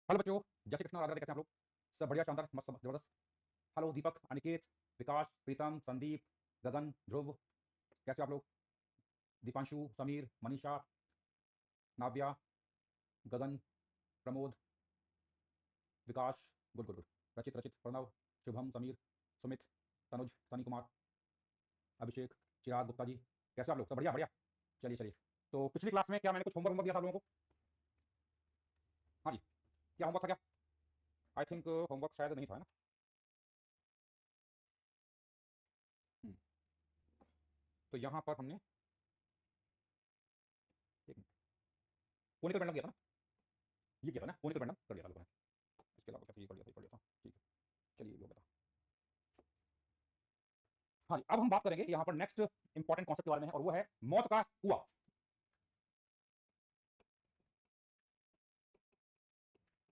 Hello बच्चों, जय श्री कृष्ण, राधे राधे। कैसे हैं आप लोग? सब बढ़िया, शानदार, मस्त, जबरदस्त। हेलो दीपक, अनिकेत, विकास, प्रीतम, संदीप, गगन, ध्रुव, कैसे आप लोग? दीपांशु, समीर, मनीषा, नाव्या, गगन, प्रमोद, विकास, गुड गुड गुड, रचित रचित, प्रणव, शुभम, समीर, सुमित, तनुज, सनी कुमार, अभिषेक, चिराग गुप्ता जी, कैसे आप लोग? सब बढ़िया बढ़िया। चलिए चलिए, तो पिछली क्लास में क्या मैंने कुछ होमवर्क दिया था आप लोगों को? हाँ जी, क्या होमवर्क था क्या? आई थिंक होमवर्क शायद नहीं था, है ना? हम्म, तो यहाँ पर हमने एक कोनिकल पेंडुलम किया था ना, ये किया था ना, कोनिकल पेंडुलम कर दिया था लोगों ने। इसके अलावा क्या ये कर दिया था, ठीक है। चलिए ये हो गया था। हाँ जी, अब हम बात करेंगे यहाँ पर नेक्स्ट इंपॉर्टेंट कॉन्सेप्ट के बारे में है, और वो है मौत का कुआं।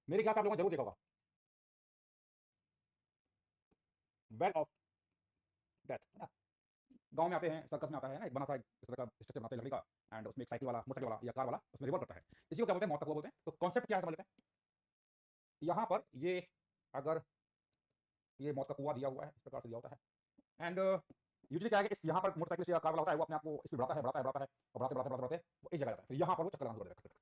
मेरे ख्याल से आप लोगों ने जरूर देखा होगा, वेल ऑफ डेथ, है ना? गांव में आते हैं, सर्कस में आता है ना, एक बना सा इस तरह का स्ट्रक्चर बनाते हैं लकड़ी का, एंड उसमें एक साइकिल वाला, मोटरसाइकिल वाला या कार वाला उसमें रिवॉल्व करता है। इसी को क्या बोलते हैं? मौत का कुआं बोलते हैं। तो कॉन्सेप्ट क्या है समझ लेते हैं। यहाँ पर ये, अगर ये मौत का कुआं दिया हुआ है, इस प्रकार से दिया होता है, एंड यूजली क्या है कि इस यहाँ पर मोटरसाइकिल से या कार वाला होता है, वो अपने आप को स्पीड बढ़ाता है बढ़ाता है बढ़ाता है, और बढ़ाते बढ़ाते बढ़ाते बढ़ाते वो एक जगह जाता है, फिर यहाँ पर वो चक्कर लगाना शुरू कर देता है।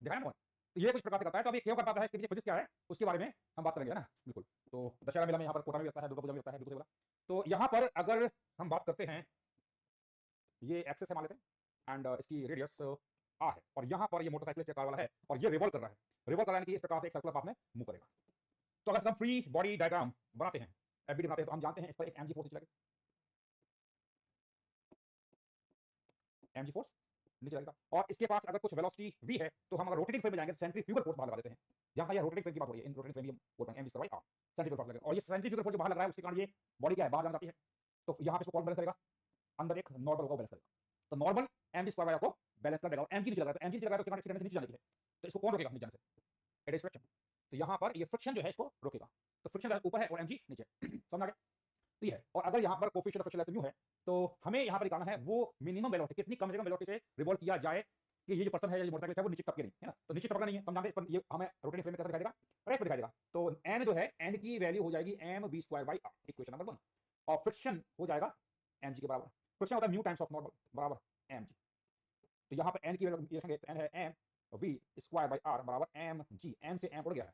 देखा है ना? तो ये कुछ प्रकार से करता है। तो अभी क्यों कर पाता है, इसके पीछे फिजिक्स क्या है, उसके बारे में हम बात करेंगे, है ना? बिल्कुल। तो दशहरा मेला में यहाँ पर कोटा में भी होता है, दुर्गा पूजा में होता है, बिल्कुल सही बोला। तो यहाँ पर अगर हम बात करते हैं, ये एक्सेस है मान लेते हैं, एंड इसकी रेडियस आ है, और यहाँ पर ये मोटरसाइकिल कार वाला है, और ये रिवॉल्व कर रहा है। रिवॉल्व कर रहा है कि इस प्रकार से एक सर्कुलर पाथ में मूव करेगा। तो अगर हम फ्री बॉडी डायग्राम बनाते हैं, एफबीडी बनाते हैं, तो हम जानते हैं इस पर एक एमजी फोर्स लगेगा। एमजी फोर्स नीचे लगेगा, और इसके पास अगर कुछ वेलोसिटी वी है, तो हम अगर रोटेटिंग फ्रेम में जाएंगे तो सेंट्रीफ्यूगल फोर्स बाहर लगा देते हैं। यहाँ या रोटेटिंग फ्रेम की बात हो रही है, इन रोटेटिंग फ्रेम बोलते हैं MG square by R, centrifugal force लगेगा। और ये सेंट्रीफ्यूगल फोर्स जो बाहर लग रहा है, उसके कारण ये बॉडी क्या है, बाहर जाना जाती है। तो यहाँ पे इसको कौन बैलेंस करेगा? अंदर एक नॉर्मल होगा, बैलेंस करेगा। तो normal MG square by R को बैलेंस कर देगा, और एमजी नीचे लगा, तो एमजी नीचे लगा, तो उसके कारण इसकी टेंडेंसी नीचे जाने की है। तो इसको कौन रोकेगा नीचे जाने से? It is friction. तो यहाँ पर ये फ्रिक्शन जो है इसको रोकेगा। तो फ्रिक्शन ऊपर है और एमजी नीचे, समझ आ गया? तो ये है। और अगर यहाँ पर कोफिशिएंट ऑफ फ्रिक्शन म्यू है, तो हमें यहाँ पर निकालना है वो मिनिमम वेलोसिटी, कितनी कम से कम वेलोसिटी से रिवॉल्व किया जाए कि ये जो पर्सन है, ये मोटरसाइकिल है, वो नीचे टपके नहीं, है ना? तो नीचे टपकना नहीं है, हम जानते हैं। ये हमें रोटेटिंग फ्रेम में कैसे दिखाई देगा? रेस्ट पे दिखाई देगा। तो एन जो है, एन की वैल्यू हो जाएगी M we square by R, equation number 1। और फ्रिक्शन हो जाएगा एम जी के बराबर। फ्रिक्शन होता है म्यू टाइम्स ऑफ नॉर्मल बराबर एम जी। तो यहाँ पर एन की वैल्यू एन है M we square by R बराबर एम जी। एम से एम उड़ गया है,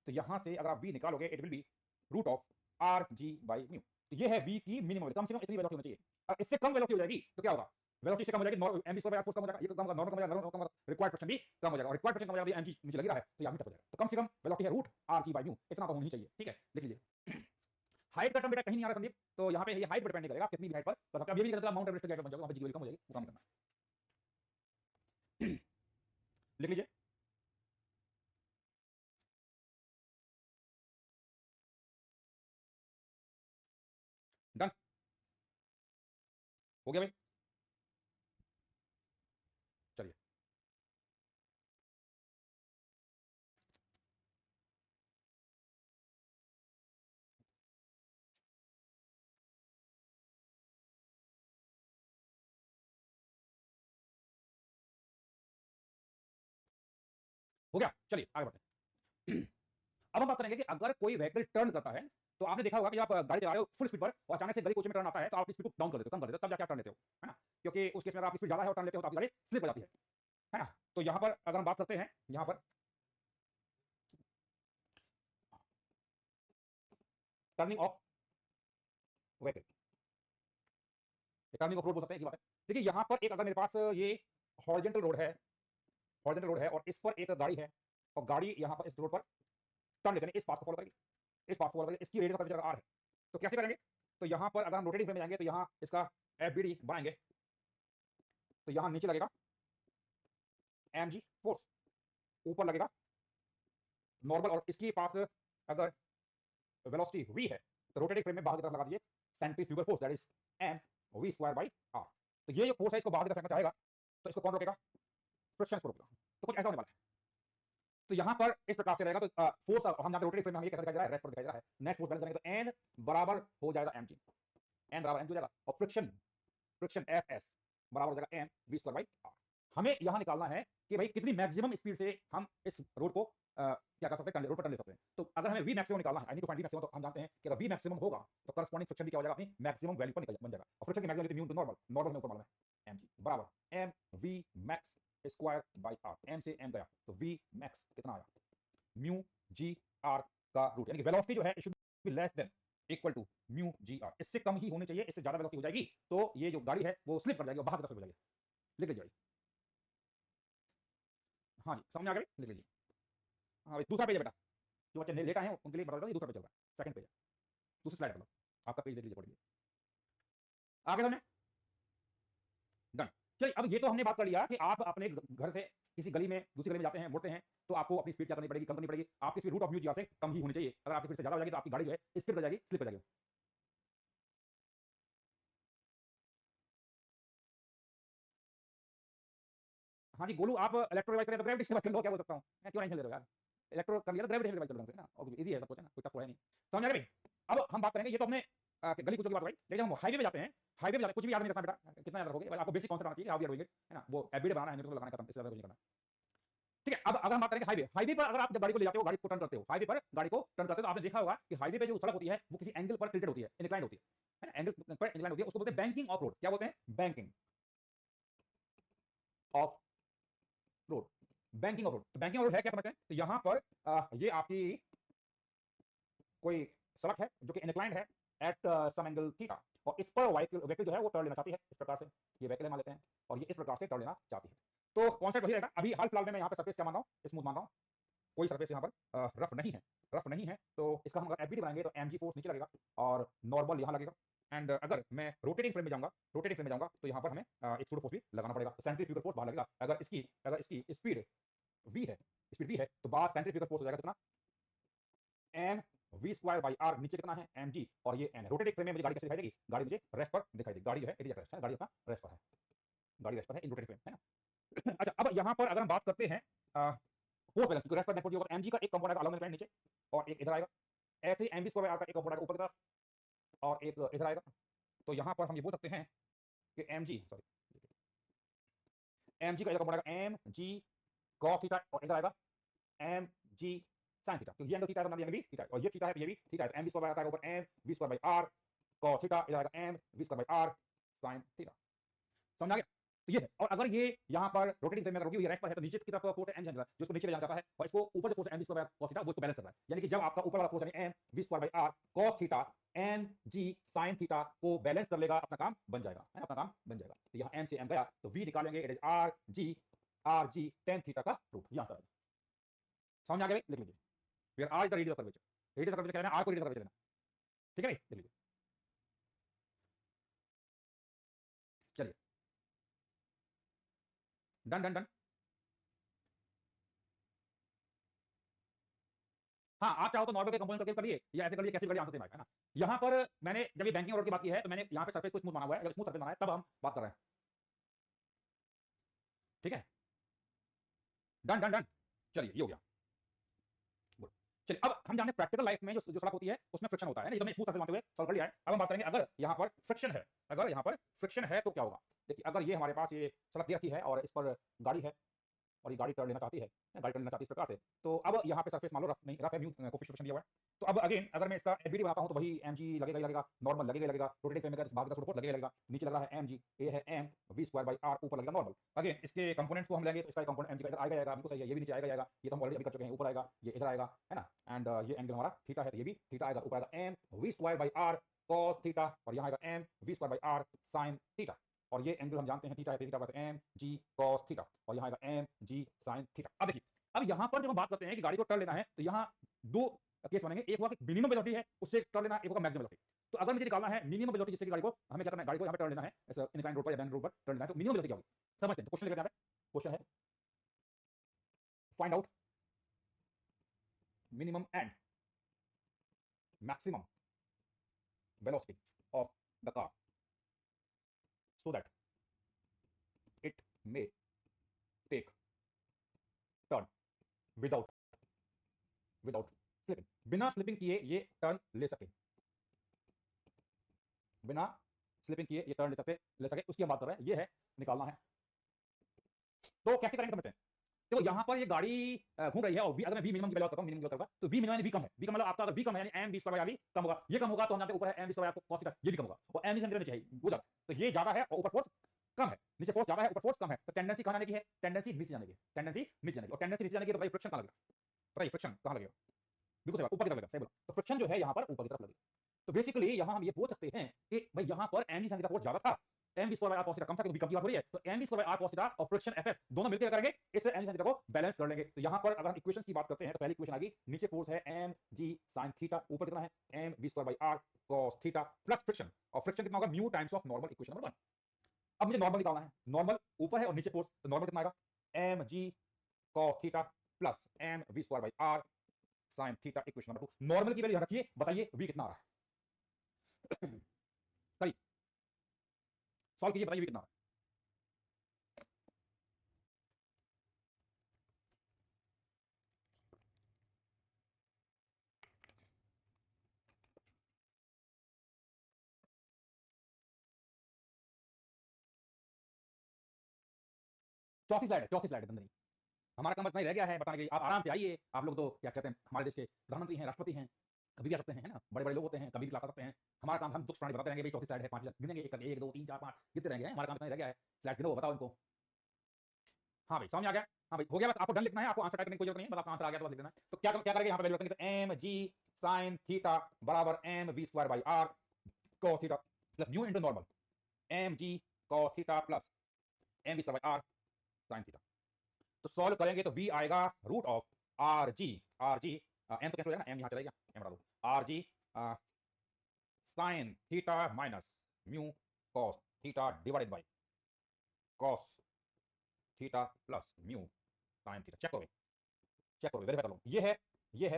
तो यहाँ से अगर आप वी निकालोगे, it will be root of are G by mu. तो ये है वी की मिनिमम, कम से कम इतनी वेलोसिटी होनी चाहिए। और इससे कम वेलोसिटी हो जाएगी तो क्या होगा? वेलोसिटी से कम हो जाएगी, M square by R force कम हो जाएगा, ये कम होगा, नॉर्मल कम हो जाएगा, नॉर्मल कम होगा, रिक्वायर्ड फ्रिक्शन भी कम हो जाएगा, और रिक्वायर्ड फ्रिक्शन कम हो जाएगा, एम जी नीचे लग रहा है, तो यहाँ टप हो जाएगा। तो कम से कम वेलोसिटी है root are G by mu, इतना तो होनी चाहिए, ठीक है? लिख लीजिए। हाइट का टर्म बेटा कहीं नहीं आ रहा संदीप, तो यहाँ पे ये हाइट पर डिपेंड नहीं करेगा, कितनी भी हाइट पर कर सकते हैं। अब ये भी नहीं करता माउंट एवरेस्ट की हाइट बन जाएगा, वहाँ पे जी की वैल्यू कम हो जाएगी, वो काम करना है। लिख लीजिए। डन हो गया भाई? चलिए, हो गया। चलिए आगे बढ़ते हैं। अब हम बात करेंगे कि अगर कोई व्हीकल टर्न करता है, तो आपने देखा होगा कि आप गाड़ी चला रहे हो फुल स्पीड पर, और अचानक से गली कोच में टर्न आता है, तो आप स्पीड को डाउन कर देते हो, कम कर देते हो, तब जाके आप टर्न लेते हो, है ना? क्योंकि उस केस में अगर आप स्पीड ज्यादा है और टर्न लेते हो, तो आपकी गाड़ी स्लिप हो जाती है ना? तो यहाँ पर अगर हम बात करते हैं, यहाँ पर turning of vehicle, turning of road बोल सकते हैं, की बात है। देखिए यहाँ पर एक, अगर मेरे पास ये हॉरिजॉन्टल रोड है, हॉरिजॉन्टल रोड है, और इस पर एक गाड़ी है, और गाड़ी यहाँ पर इस रोड पर टर्न लेते हैं, इस पाथ को फॉलो करेगी, इस पाथ को फॉलो करेगी, इसकी रेडियस ऑफ कर्वेचर आर है। तो कैसे करेंगे? तो यहाँ पर अगर हम रोटेटिंग फ्रेम में जाएंगे, तो यहाँ इसका एफ बी डी बनाएंगे, तो यहाँ नीचे लगेगा एम जी फोर्स, ऊपर लगेगा नॉर्मल, और इसकी पास अगर वेलोसिटी v है, तो रोटेटिंग फ्रेम में बाहर की तरफ लगा दीजिए centrifugal force, that is M we square by R. तो ये जो फोर्स है, इसको बाहर की तरफ फेंकना चाहेगा, तो इसको कौन रोकेगा? फ्रिक्शन को रोकेगा। तो कुछ ऐसा होने वाला है। तो यहाँ पर इस प्रकार से रहेगा। तो फोर्स हम यहाँ पे रोटेटिंग फ्रेम में हम ये कैसे दिखाई दे रहा है, रेस्ट पर दिखाई दे रहा है, नेट फोर्स बैलेंस करेंगे, तो एन बराबर हो जाएगा एम जी, एन बराबर एम जी हो जाएगा, और फ्रिक्शन, फ्रिक्शन एफ एस बराबर हो जाएगा M we square by R. हमें यहाँ निकालना है कि भाई कितनी मैक्सिमम स्पीड से हम इस रोड को क्या कर सकते हैं, रोड पर टर्न ले सकते हैं। तो अगर हमें वी मैक्सिमम निकालना है, I need to find V maximum, तो हम जानते हैं कि अगर वी मैक्सिमम होगा तो करस्पॉन्डिंग फ्रिक्शन भी क्या हो जाएगा, अपनी मैक्सिमम वैल्यू पर निकल बन जाएगा। और फ्रिक्शन की maximum mu into normal, normal में ऊपर मालूम है mg बराबर m v max square by r, m से m गया तो v max कितना आया, म्यू जी आर का रूट, यानी कि वेलोसिटी जो है it should be less than equal to mu G R, इससे कम ही होनी चाहिए, इससे ज्यादा वेलोसिटी हो जाएगी तो ये जो गाड़ी है वो स्लिप कर जाएगी, बाहर की तरफ हो जाएगी। लिख लीजिए। हाँ जी समझ आ गया, लिख लीजिए। हाँ भाई दूसरा पेज है बेटा, जो बच्चे लेकर आए हैं उनके लिए बता दो, ये दूसरा पेज चल रहा है, सेकंड पेज है, दूसरी स्लाइड मतलब आपका पेज देख लीजिए, पढ़िए आगे हमने डन। चलिए अब ये तो हमने बात कर लिया कि आप अपने घर से किसी गली में दूसरी गली में जाते हैं, मुड़ते हैं, तो आपको अपनी स्पीड क्या करनी पड़ेगी, कम करनी पड़ेगी, आपकी speed root of mu G R से कम ही होनी चाहिए। अगर आपकी स्पीड से ज्यादा हो जाएगी तो आपकी गाड़ी जो है स्किड हो जाएगी, स्लिप हो जाएगी। हाँ जी गोलू, आप इलेक्ट्रो रिवाइज करें तो ग्रेविटेशन रिवाइज कर लो, क्या बोल सकता हूँ मैं, क्यों नहीं खेल रहे हो यार, इलेक्ट्रो कर लिया तो ग्रेविटेशन रिवाइज कर लो ना, और इजी है सब कुछ है ना, कोई टफ तो है नहीं। समझ आ गया भाई। अब हम बात करेंगे, ये तो हमने गली कुचों की बात भाई, लेकिन हम हाईवे पे जाते हैं, हाईवे पे जाते कुछ भी याद नहीं रखना बेटा, कितना याद रखोगे, आपको बेसिक कॉन्सेप्ट आना चाहिए, how we are doing it, है ना, वो एवरीडे बनाना है, न्यूट्रल लगाना है, खत्म, इससे ज्यादा कुछ नहीं करना। ठीक है, अब अगर हम बात करेंगे हाईवे, हाईवे पर अगर आप जब गाड़ी को ले जाते हो, गाड़ी को टर्न करते हो, हाईवे पर गाड़ी को टर्न करते हो, तो आपने देखा होगा कि हाईवे पे जो सड़क होती है वो किसी एंगल पर टिल्टेड होती है, इंक्लाइंड होती है ना, एंगल पर इंक्लाइंड होती है, उसको बोलते हैं बैंकिंग ऑफ रोड। क्या बोलते हैं, banking of road, banking of road. तो बैंकिंग ऑफ रोड है क्या समझते हैं, तो यहां पर ये आपकी कोई सड़क है जो कि इंक्लाइंड है एट सम एंगल थीटा, और इस पर व्हीकल जो है वो टर्न लेना चाहती है, इस प्रकार से ये व्हीकल मान लेते हैं, और ये इस प्रकार से टर्न लेना चाहती है। तो कॉन्सेप्ट वही रहेगा। अभी हाल फिलहाल में मैं यहाँ पे सरफेस क्या मान रहा हूँ, स्मूथ मान रहा हूँ, कोई सरफेस यहाँ पर रफ नहीं है, रफ नहीं है, तो इसका हम अगर एफबीडी बनाएंगे तो एमजी फोर्स नीचे लगेगा और नॉर्मल यहाँ लगेगा। एंड अगर मैं रोटेटिंग फ्रेम में जाऊंगा, रोटेटिंग फ्रेम में जाऊंगा तो यहाँ पर हमें एक सूडो फोर्स भी लगाना पड़ेगा, सेंट्रीफ्यूगल फोर्स बाहर लगेगा। अगर इसकी स्पीड v है, स्पीड v है, तो बाहर सेंट्रीफ्यूगल फोर्स हो जाएगा कितना, m we square by r, नीचे कितना है एम जी, और ये एन है। रोटेटिंग फ्रेम में मुझे गाड़ी कैसे दिखाई देगी, गाड़ी मुझे रेस्ट पर दिखाई देगी, गाड़ी जो है एरिया रेस्ट है, गाड़ी अपना रेस्ट पर है, गाड़ी रेस्ट पर है इन रोटेटिंग फ्रेम, है ना। अच्छा अब यहाँ पर अगर हम बात करते हैं फोर्स बैलेंस, रेस्ट पर नेट फोर्स, एम जी का एक कंपोनेंट अलग नीचे और एक इधर आएगा, ऐसे ही M we square by R का एक कंपोनेंट ऊपर की तरफ और एक इधर आएगा। तो यहाँ पर हम ये बोल सकते हैं कि m g, sorry, m g का इधर कंपोनेंट आएगा एम जी कॉस थीटा, और इधर आएगा एम जी sin थीटा, क्योंकि ये एंगल थीटा है तो ये भी थीटा है, और ये थीटा है तो ये भी थीटा है, तो एम वी स्क्वायर बाय आता है ऊपर m we square by r cos theta, इधर आएगा m we square by r sin theta. समझ आ गया। तो ये है, और अगर ये यहाँ पर रोटेटिंग फ्रेम में रुकी हुई रेस्ट पर है तो नीचे की तरफ फोर्स एम जो इसको नीचे ले जाना चाहता है, और इसको ऊपर से force m we square cos theta वो इसको बैलेंस कर रहा है, यानी कि जब आपका ऊपर वाला फोर्स यानी m we square by r cos theta m g sin theta को बैलेंस कर लेगा, अपना काम बन जाएगा, है ना, अपना काम बन जाएगा। तो यहाँ एम से एम गया तो वी निकालेंगे, it is r g tan theta का रूट, यहाँ पर समझ आ गया, लिख लीजिए। फिर r is the radius of curvature, radius of curvature क्या लेना, आर को रेडियस ऑफ कर्वेचर लेना, ठीक है भाई, लिख लीजिए। चलिए डन डन डन। हाँ आप चाहो तो नॉर्मल के कंपोनेंट करके करिए, या ऐसे करिए, कैसे करिए आंसर सेम आएगा, है ना। यहाँ पर मैंने जब ये बैंकिंग ऑर्डर की बात की है तो मैंने यहाँ पे सरफेस को स्मूथ बना हुआ है, जब स्मूथ सरफेस बना है तब हम बात कर रहे हैं, ठीक है, डन डन डन। चलिए ये हो गया। चलिए अब हम जाने प्रैक्टिकल लाइफ में जो सड़क होती है उसमें फ्रिक्शन होता है ना, ये तो मैं स्मूथ सरफेस मानते हुए सॉल्व कर लिया है। अब हम बात करेंगे अगर यहाँ पर फ्रिक्शन है, अगर यहाँ पर फ्रिक्शन है तो क्या होगा। देखिए अगर ये हमारे पास ये सड़क दे रखी है और इस पर गाड़ी है और ये गाड़ी टर्न लेना चाहती है, गाड़ी टर्न लेना चाहती है इस प्रकार से, तो अब यहाँ पे सरफेस मान लो रफ नहीं, रफ है, म्यू कोफिशिएंट दिया हुआ है, तो अब अगेन अगर मैं इसका एफबीडी बनाता हूँ तो वही एम जी लगेगा ही लगेगा, नॉर्मल लगेगा ही लगेगा, रोटेटिंग फ्रेम में भाग का सपोर्ट लगेगा लगेगा, नीचे लग रहा है एम जी, ए है M we square by r, ऊपर लगेगा नॉर्मल। अगेन इसके कंपोनेंट्स को हम लेंगे तो इसका कंपोनेंट एम जी का इधर आएगा जाएगा, हमको सही है, ये भी नीचे आएगा जाएगा, ये तो हम ऑलरेडी अभी कर चुके हैं, ऊपर आएगा, ये इधर आएगा, है ना, एंड ये एंगल हमारा थीटा है तो ये भी थीटा आएगा, ऊपर आएगा m we square by r cos theta, और यहाँ आएगा m we square by r sin theta, और ये एंगल हम जानते हैं थीटा है, थीटा बराबर एम जी cos थीटा, और यहाँ आएगा एम जी sin थीटा। अब देखिए अब यहाँ पर जब हम बात करते हैं कि गाड़ी को टर्न लेना है तो यहाँ दो केस बनेंगे, एक हुआ कि मिनिमम वेलोसिटी है उससे टर्न लेना, एक होगा मैक्सिमम वेलोसिटी। तो अगर मुझे निकालना है मिनिमम वेलोसिटी जिससे गाड़ी को हमें क्या करना है, गाड़ी को यहाँ पे टर्न लेना है, ऐसा इंक्लाइन रोड पर या बैंड रोड पर टर्न लेना है, तो मिनिमम वेलोसिटी क्या होगी समझते हैं। तो क्वेश्चन लेकर क्वेश्चन है find out minimum and maximum velocity of the car so that it may take turn without slipping, बिना स्लिपिंग किए ये टर्न ले सके, बिना स्लिपिंग किए ये टर्न ले सके उसकी हम बात कर रहे हैं, ये है निकालना है। तो कैसे करेंगे समझते हैं। तो यहाँ पर ये गाड़ी घूम रही है और v अगर मैं v मिनिमम की वैल्यू बताता हूं, मिनिमम क्या होगा, तो v मिनिमम यानी v कम है, v का मतलब आपका अगर v कम है यानी m v square by r कम होगा, ये कम होगा तो हम जानते हैं ऊपर है m v square cos theta, ये भी कम होगा, और m नीचे नीचे है वो ज्यादा, तो ये ज्यादा है और ऊपर फोर्स कम है, नीचे फोर्स ज्यादा है ऊपर फोर्स कम है, तो टेंडेंसी कहां जाने की है, टेंडेंसी नीचे जाने की है, टेंडेंसी नीचे जाने की, और टेंडेंसी नीचे जाने की तो भाई फ्रिक्शन कहां लगेगा, भाई फ्रिक्शन कहां लगेगा, बिल्कुल सही बात, ऊपर की तरफ लगेगा, सही बोला, तो फ्रिक्शन जो है यहाँ पर ऊपर की तरफ लगेगा। तो बेसिकली यहाँ हम ये बोल सकते हैं कि भाई यहाँ पर m नीचे फोर्स ज्यादा था, m v square by r cos theta कम था, क्योंकि कम की बात हो रही है, तो m v square by r cos theta और फ्रिक्शन fs दोनों मिलकर क्या करेंगे, इससे m sin थीटा को बैलेंस कर लेंगे। तो यहाँ पर अगर हम इक्वेशंस की बात करते हैं तो पहली इक्वेशन आ गई, नीचे फोर्स है m g sin थीटा, ऊपर कितना है m v square by r cos theta plus friction, और फ्रिक्शन कितना होगा mu times of normal, equation number 1। अब मुझे नॉर्मल निकालना है, नॉर्मल ऊपर है और नीचे फोर्स, तो नॉर्मल कितना आएगा m g cos theta plus m v square by r sin theta, equation number 2। Normal की वैल्यू ध्यान रखिए, बताइए v कितना आ रहा है, करिए सॉल्व कीजिए, बताइए v कितना आ रहा है। चौथी स्लाइड है, हमारा काम इतना ही रह गया है बताने के लिए, आप आराम से आइए, आप लोग तो क्या कहते हैं हमारे देश के प्रधानमंत्री हैं, राष्ट्रपति हैं, कभी भी आ सकते हैं, है ना, बड़े बड़े लोग होते हैं, कभी भी क्लास आ सकते हैं। हमारा काम हम दुख प्राणी बताते रहेंगे, भाई चौथी स्लाइड है, 5 गिनेंगे, 1 1 2 3 4 5 गिनते रहेंगे, हमारा काम इतना ही रह गया है, स्लाइड गिनो, बताओ इनको। हाँ भाई समझ आ गया, हाँ भाई हो गया, बस आपको डन लिखना है, आपको आंसर टाइप करने की कोई जरूरत नहीं है, बस आपका आंसर आ गया तो बस लिख देना है। तो क्या करेंगे यहाँ पे वैल्यू रखेंगे, तो एम जी साइन थीटा बराबर m we square by r cos theta plus mu into normal m g cos theta plus m we square by r sine theta. तो सॉल्व करेंगे तो v आएगा root of are g m तो कैसे हो जाएगा, M यहाँ चला गया, एम बता दो r g sine theta minus mu cos theta divided by cos theta plus mu sine theta. Check करो वेरीफाई कर लो, ये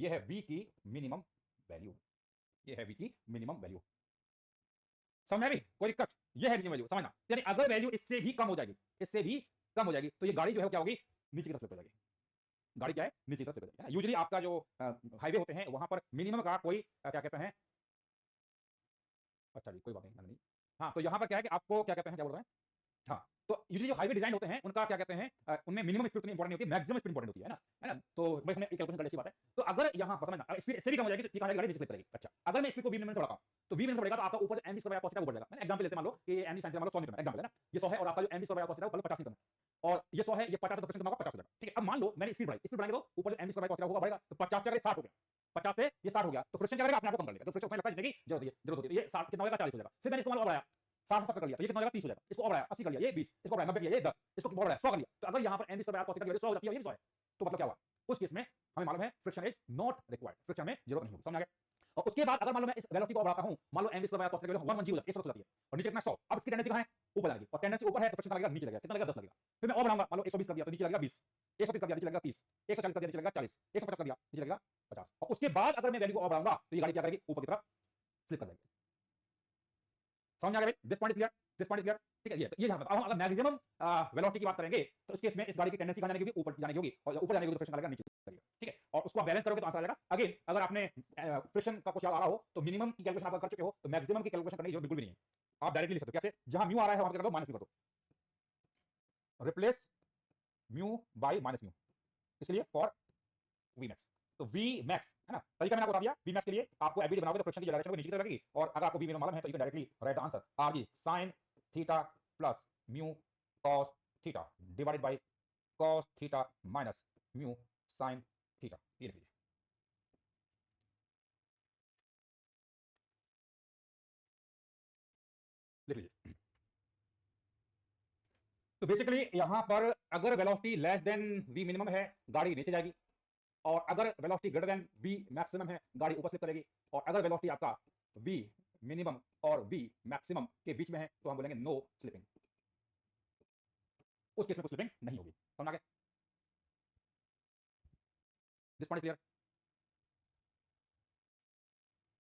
है v की मिनिमम वैल्यू, ये है v की मिनिमम वैल्यू, समझ में भी कोई दिक्कत, ये है मिनिमम वैल्यू, समझना, यानी अगर वैल्यू इससे भी कम हो जाएगी, इससे भी कम हो जाएगी, तो ये गाड़ी जो है क्या होगी, नीचे की तरफ हो जाएगी, गाड़ी क्या है नीचे की तरफ हो जाएगी। यूजुअली आपका जो हाईवे होते हैं वहां पर मिनिमम का कोई क्या कहते हैं, अच्छा जी कोई बात नहीं, हाँ तो यहाँ पर क्या है कि आपको क्या कहते हैं, क्या बोल रहे हैं, हाँ तो यूजुअली जो हाईवे डिजाइन होते हैं उनका क्या कहते हैं, उनमें मिनिमम स्पीड उतनी इंपॉर्टेंट नहीं होती, मैक्सिमम स्पीड इंपॉर्टेंट होती है ना, तो भाई हमने एक कैलकुलेशन कर ली, बात है। तो अगर यहाँ पर समझना स्पीड इससे भी कम हो जाएगी तो गाड़ी नीचे स्लिप करेगी। अच्छा अगर मैं स्पीड को v मिनट से बढ़ाता हूँ तो v मिनट बढ़ेगा तो आपका ऊपर m we square cos theta ऊपर जाएगा। मैंने एग्जांपल लेते हैं, मान लो कि एम वी sin थीटा मान लो 100 न्यूटन एग्जांपल है ना, ये 100 है और आपका जो m we square cos theta ऊपर 50 न्यूटन है और ये 100 है, ये 50 है तो फ्रिक्शन कितना होगा 50 हो जाएगा। ठीक है, अब मान लो मैंने स्पीड बढ़ाएंगे तो ऊपर जो m we square cos theta होगा बढ़ेगा, तो 50 से अगर 60 हो गया, 50 से ये 60 हो गया तो फ्रिक्शन क्या करेगा, अपने आप को कम कर लेगा, तो फ्रिक्शन लगता है जितने की जरूरत होती है, ये 60 कितना होगा 40 हो जाएगा। फिर मैंने इसको मान लो बढ़ाया 60 70 कर लिया तो ये कितना हो जाएगा 30 हो जाएगा, इसको और बढ़ाया 80 कर लिया ये 20, इसको बढ़ाया 90 किया ये 10, इसको और बढ़ाया 100 कर लिया। तो अगर यहाँ पर m we square cos theta की वैल्यू 100 हो जाती है और ये 100 है तो मतलब क्या हुआ, उस केस में हमें मालूम है friction is not required, friction में जरूरत नहीं होगी, समझ आ गया। और उसके बाद अगर मान लो मैं इस वेलोसिटी को बढ़ाता हूं, मान लो M we square cos theta की वैल्यू 110 हो जाती है, 100 हो जाती है और नीचे कितना 100, अब इसकी टेंडेंसी कहां है, ऊपर जाएगी, और टेंडेंसी ऊपर है तो फ्रिक्शन लगेगा नीचे लगेगा, कितना लगेगा 10 लगेगा। फिर मैं और बढ़ाऊंगा, मान लो 120 कर दिया तो नीचे लगेगा 20, 130 कर दिया नीचे लगेगा 30, 140 कर दिया नीचे लगेगा 40, 150 कर दिया नीचे लगेगा 50, और उसके बाद अगर मैं वैल्यू को और बढ़ाऊंगा तो ये गाड़ी क्या करेगी, ऊपर की तरफ स्लिप कर जाएगी। समझ आ गया भाई, this point clear, this point clear, ठीक है। ये ध्यान रखना, अगर मैक्सिमम वेलोसिटी की बात करेंगे तो इस केस में इस गाड़ी की टेंडेंसी कहां जाने की होगी, ऊपर जाने की होगी, और ऊपर जाने की होगी तो फ्रिक्शन लगेगा नीचे लगेगा, ठीक है। और उसको बैलेंस करोगे तो आंसर आ जाएगा। अगेन अगर आपने फ्रिक्शन का कुछ याद आ रहा हो तो मिनिमम की कैलकुलेशन आप कर चुके हो तो मैक्सिमम की कैलकुलेशन करने की जरूरत बिल्कुल भी नहीं है, आप डायरेक्टली लिख सकते हो। कैसे, जहां म्यू आ रहा है वहां पे कर दो माइनस म्यू कर दो, replace mu by minus mu, इसलिए फॉर वी मैक्स, तो वी मैक्स है ना, तरीका मैंने आपको बता दिया। वी मैक्स के लिए आपको एबीडी बनाओगे तो फ्रिक्शन की डायरेक्शन को नीचे की तरफ लगेगी, और अगर आपको वी मिनिमम मालूम है तो you can directly right the answer R G sin theta plus mu cos theta divided by cos theta minus mu sin theta, ये लिख लीजिए। लिख लीजिए। तो बेसिकली यहां पर अगर velocity less than v minimum है गाड़ी नीचे जाएगी, और अगर velocity greater than v maximum है गाड़ी ऊपर स्लिप करेगी, और अगर वेलोसिटी आपका वी मिनिमम और वी मैक्सिमम के बीच में है तो हम बोलेंगे नो स्लिपिंग, उस केस में कुछ स्लिपिंग नहीं होगी। समझ आ गया, दिस पॉइंट क्लियर,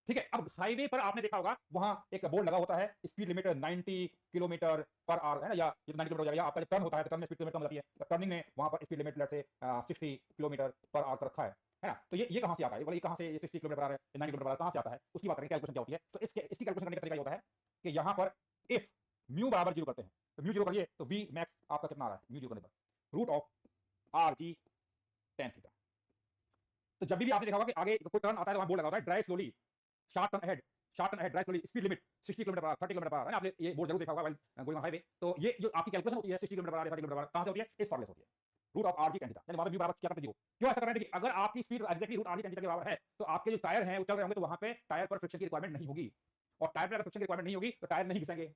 ठीक है। अब हाईवे पर आपने देखा होगा वहां एक बोर्ड लगा होता है speed limit 90 kilometre per hour है ना, या ये 90 किलोमीटर हो जाएगा, आपका जब टर्न होता है तो टर्न में स्पीड लिमिट कम हो जाती है, तो टर्निंग में वहां पर स्पीड लिमिट से 60 किलोमीटर पर आवर कर रखा है ना। तो ये कहां से आता है, ये कहां से ये 60 kilometre per hour 90 kilometre per hour कहां से आता है, उसकी बात करें कैलकुलेशन क्या होती है। तो इसकी कैलकुलेशन करने का तरीका ये होता है कि यहां पर इफ म्यू बराबर 0 करते हैं तो म्यू 0 करिए तो वी मैक्स आपका कितना आ रहा है, म्यू 0 करने पर root of are g tan theta. तो जब भी आपने देखा होगा कि आगे कोई टर्न आता है तो वहां बोर्ड लगा होता है drive slowly, short turn ahead, drive slowly, speed limit 60 kilometre per hour, 30 kilometre per hour है ना, आपने ये बोर्ड जरूर देखा होगा व्हाइल गोइंग ऑन हाईवे। तो ये जो आपकी कैलकुलेशन होती है 60 kilometre per hour, 30 kilometre per hour, कहां से होती है? इस फॉर्मूले से होती है, root of are g tan theta. यानी वहां पे v बराबर क्या करते हैं? 0। क्यों ऐसा कर रहे हैं? देखिए, अगर आपकी speed exactly root are g tan theta के बराबर है तो आपके जो टायर हैं वो चल रहे होंगे, तो वहां पे टायर पर फ्रिक्शन की रिक्वायरमेंट नहीं होगी, और टायर पर अगर फ्रिक्शन की रिक्वायरमेंट नहीं होगी तो टायर नहीं घिसेंगे।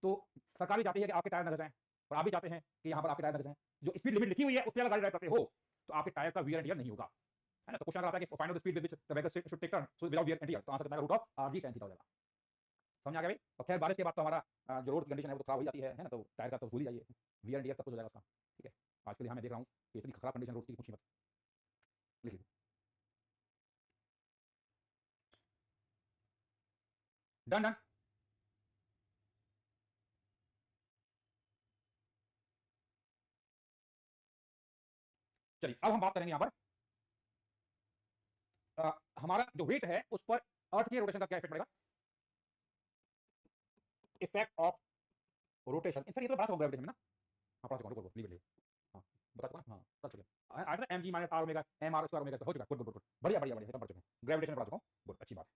तो सरकार भी चाहती है कि आपके टायर न घिसें, और आप भी चाहते हैं कि यहाँ पर आपके टायर न घिसें। जो स्पीड लिमिट लिखी हुई है उस पर अगर गाड़ी ड्राइव करते हो तो आपके टायर का वियर एंड टियर नहीं होगा, है ना। तो क्वेश्चन आता है कि find out the speed with which the vehicle should take turn so without wear and tear, तो आंसर करना है root of are g tan theta हो जाएगा। समझ आ गया भाई? और खैर बारिश के बाद तो हमारा जो रोड की कंडीशन है वो तो खराब हो जाती है ना, तो टायर का तो भूल ही जाइए, वियर एंड टियर सब कुछ हो जाएगा उसका। ठीक है, आज के लिए मैं देख रहा हूँ कि इतनी खराब कंडीशन रोड की, पूछी मत। लिख लीजिए, डन डन। चलिए अब हम बात करेंगे यहाँ पर हमारा जो वेट है उस पर अर्थ के रोटेशन का क्या इफेक्ट पड़ेगा। इफेक्ट ऑफ रोटेशन, इनफैक्ट ये तो बात हो ग्रेविटेशन में ना। हाँ पढ़ा चुका हूँ, लीव इट, हाँ बता चुका, हाँ पढ़ चुके हैं। M g minus r omega m r square omega हो चुका है। गुड गुड गुड, बढ़िया बढ़िया बढ़िया, पढ़ चुके हैं, ग्रेविटेशन में पढ़ा चुका हूँ। गुड, अच्छी बात है।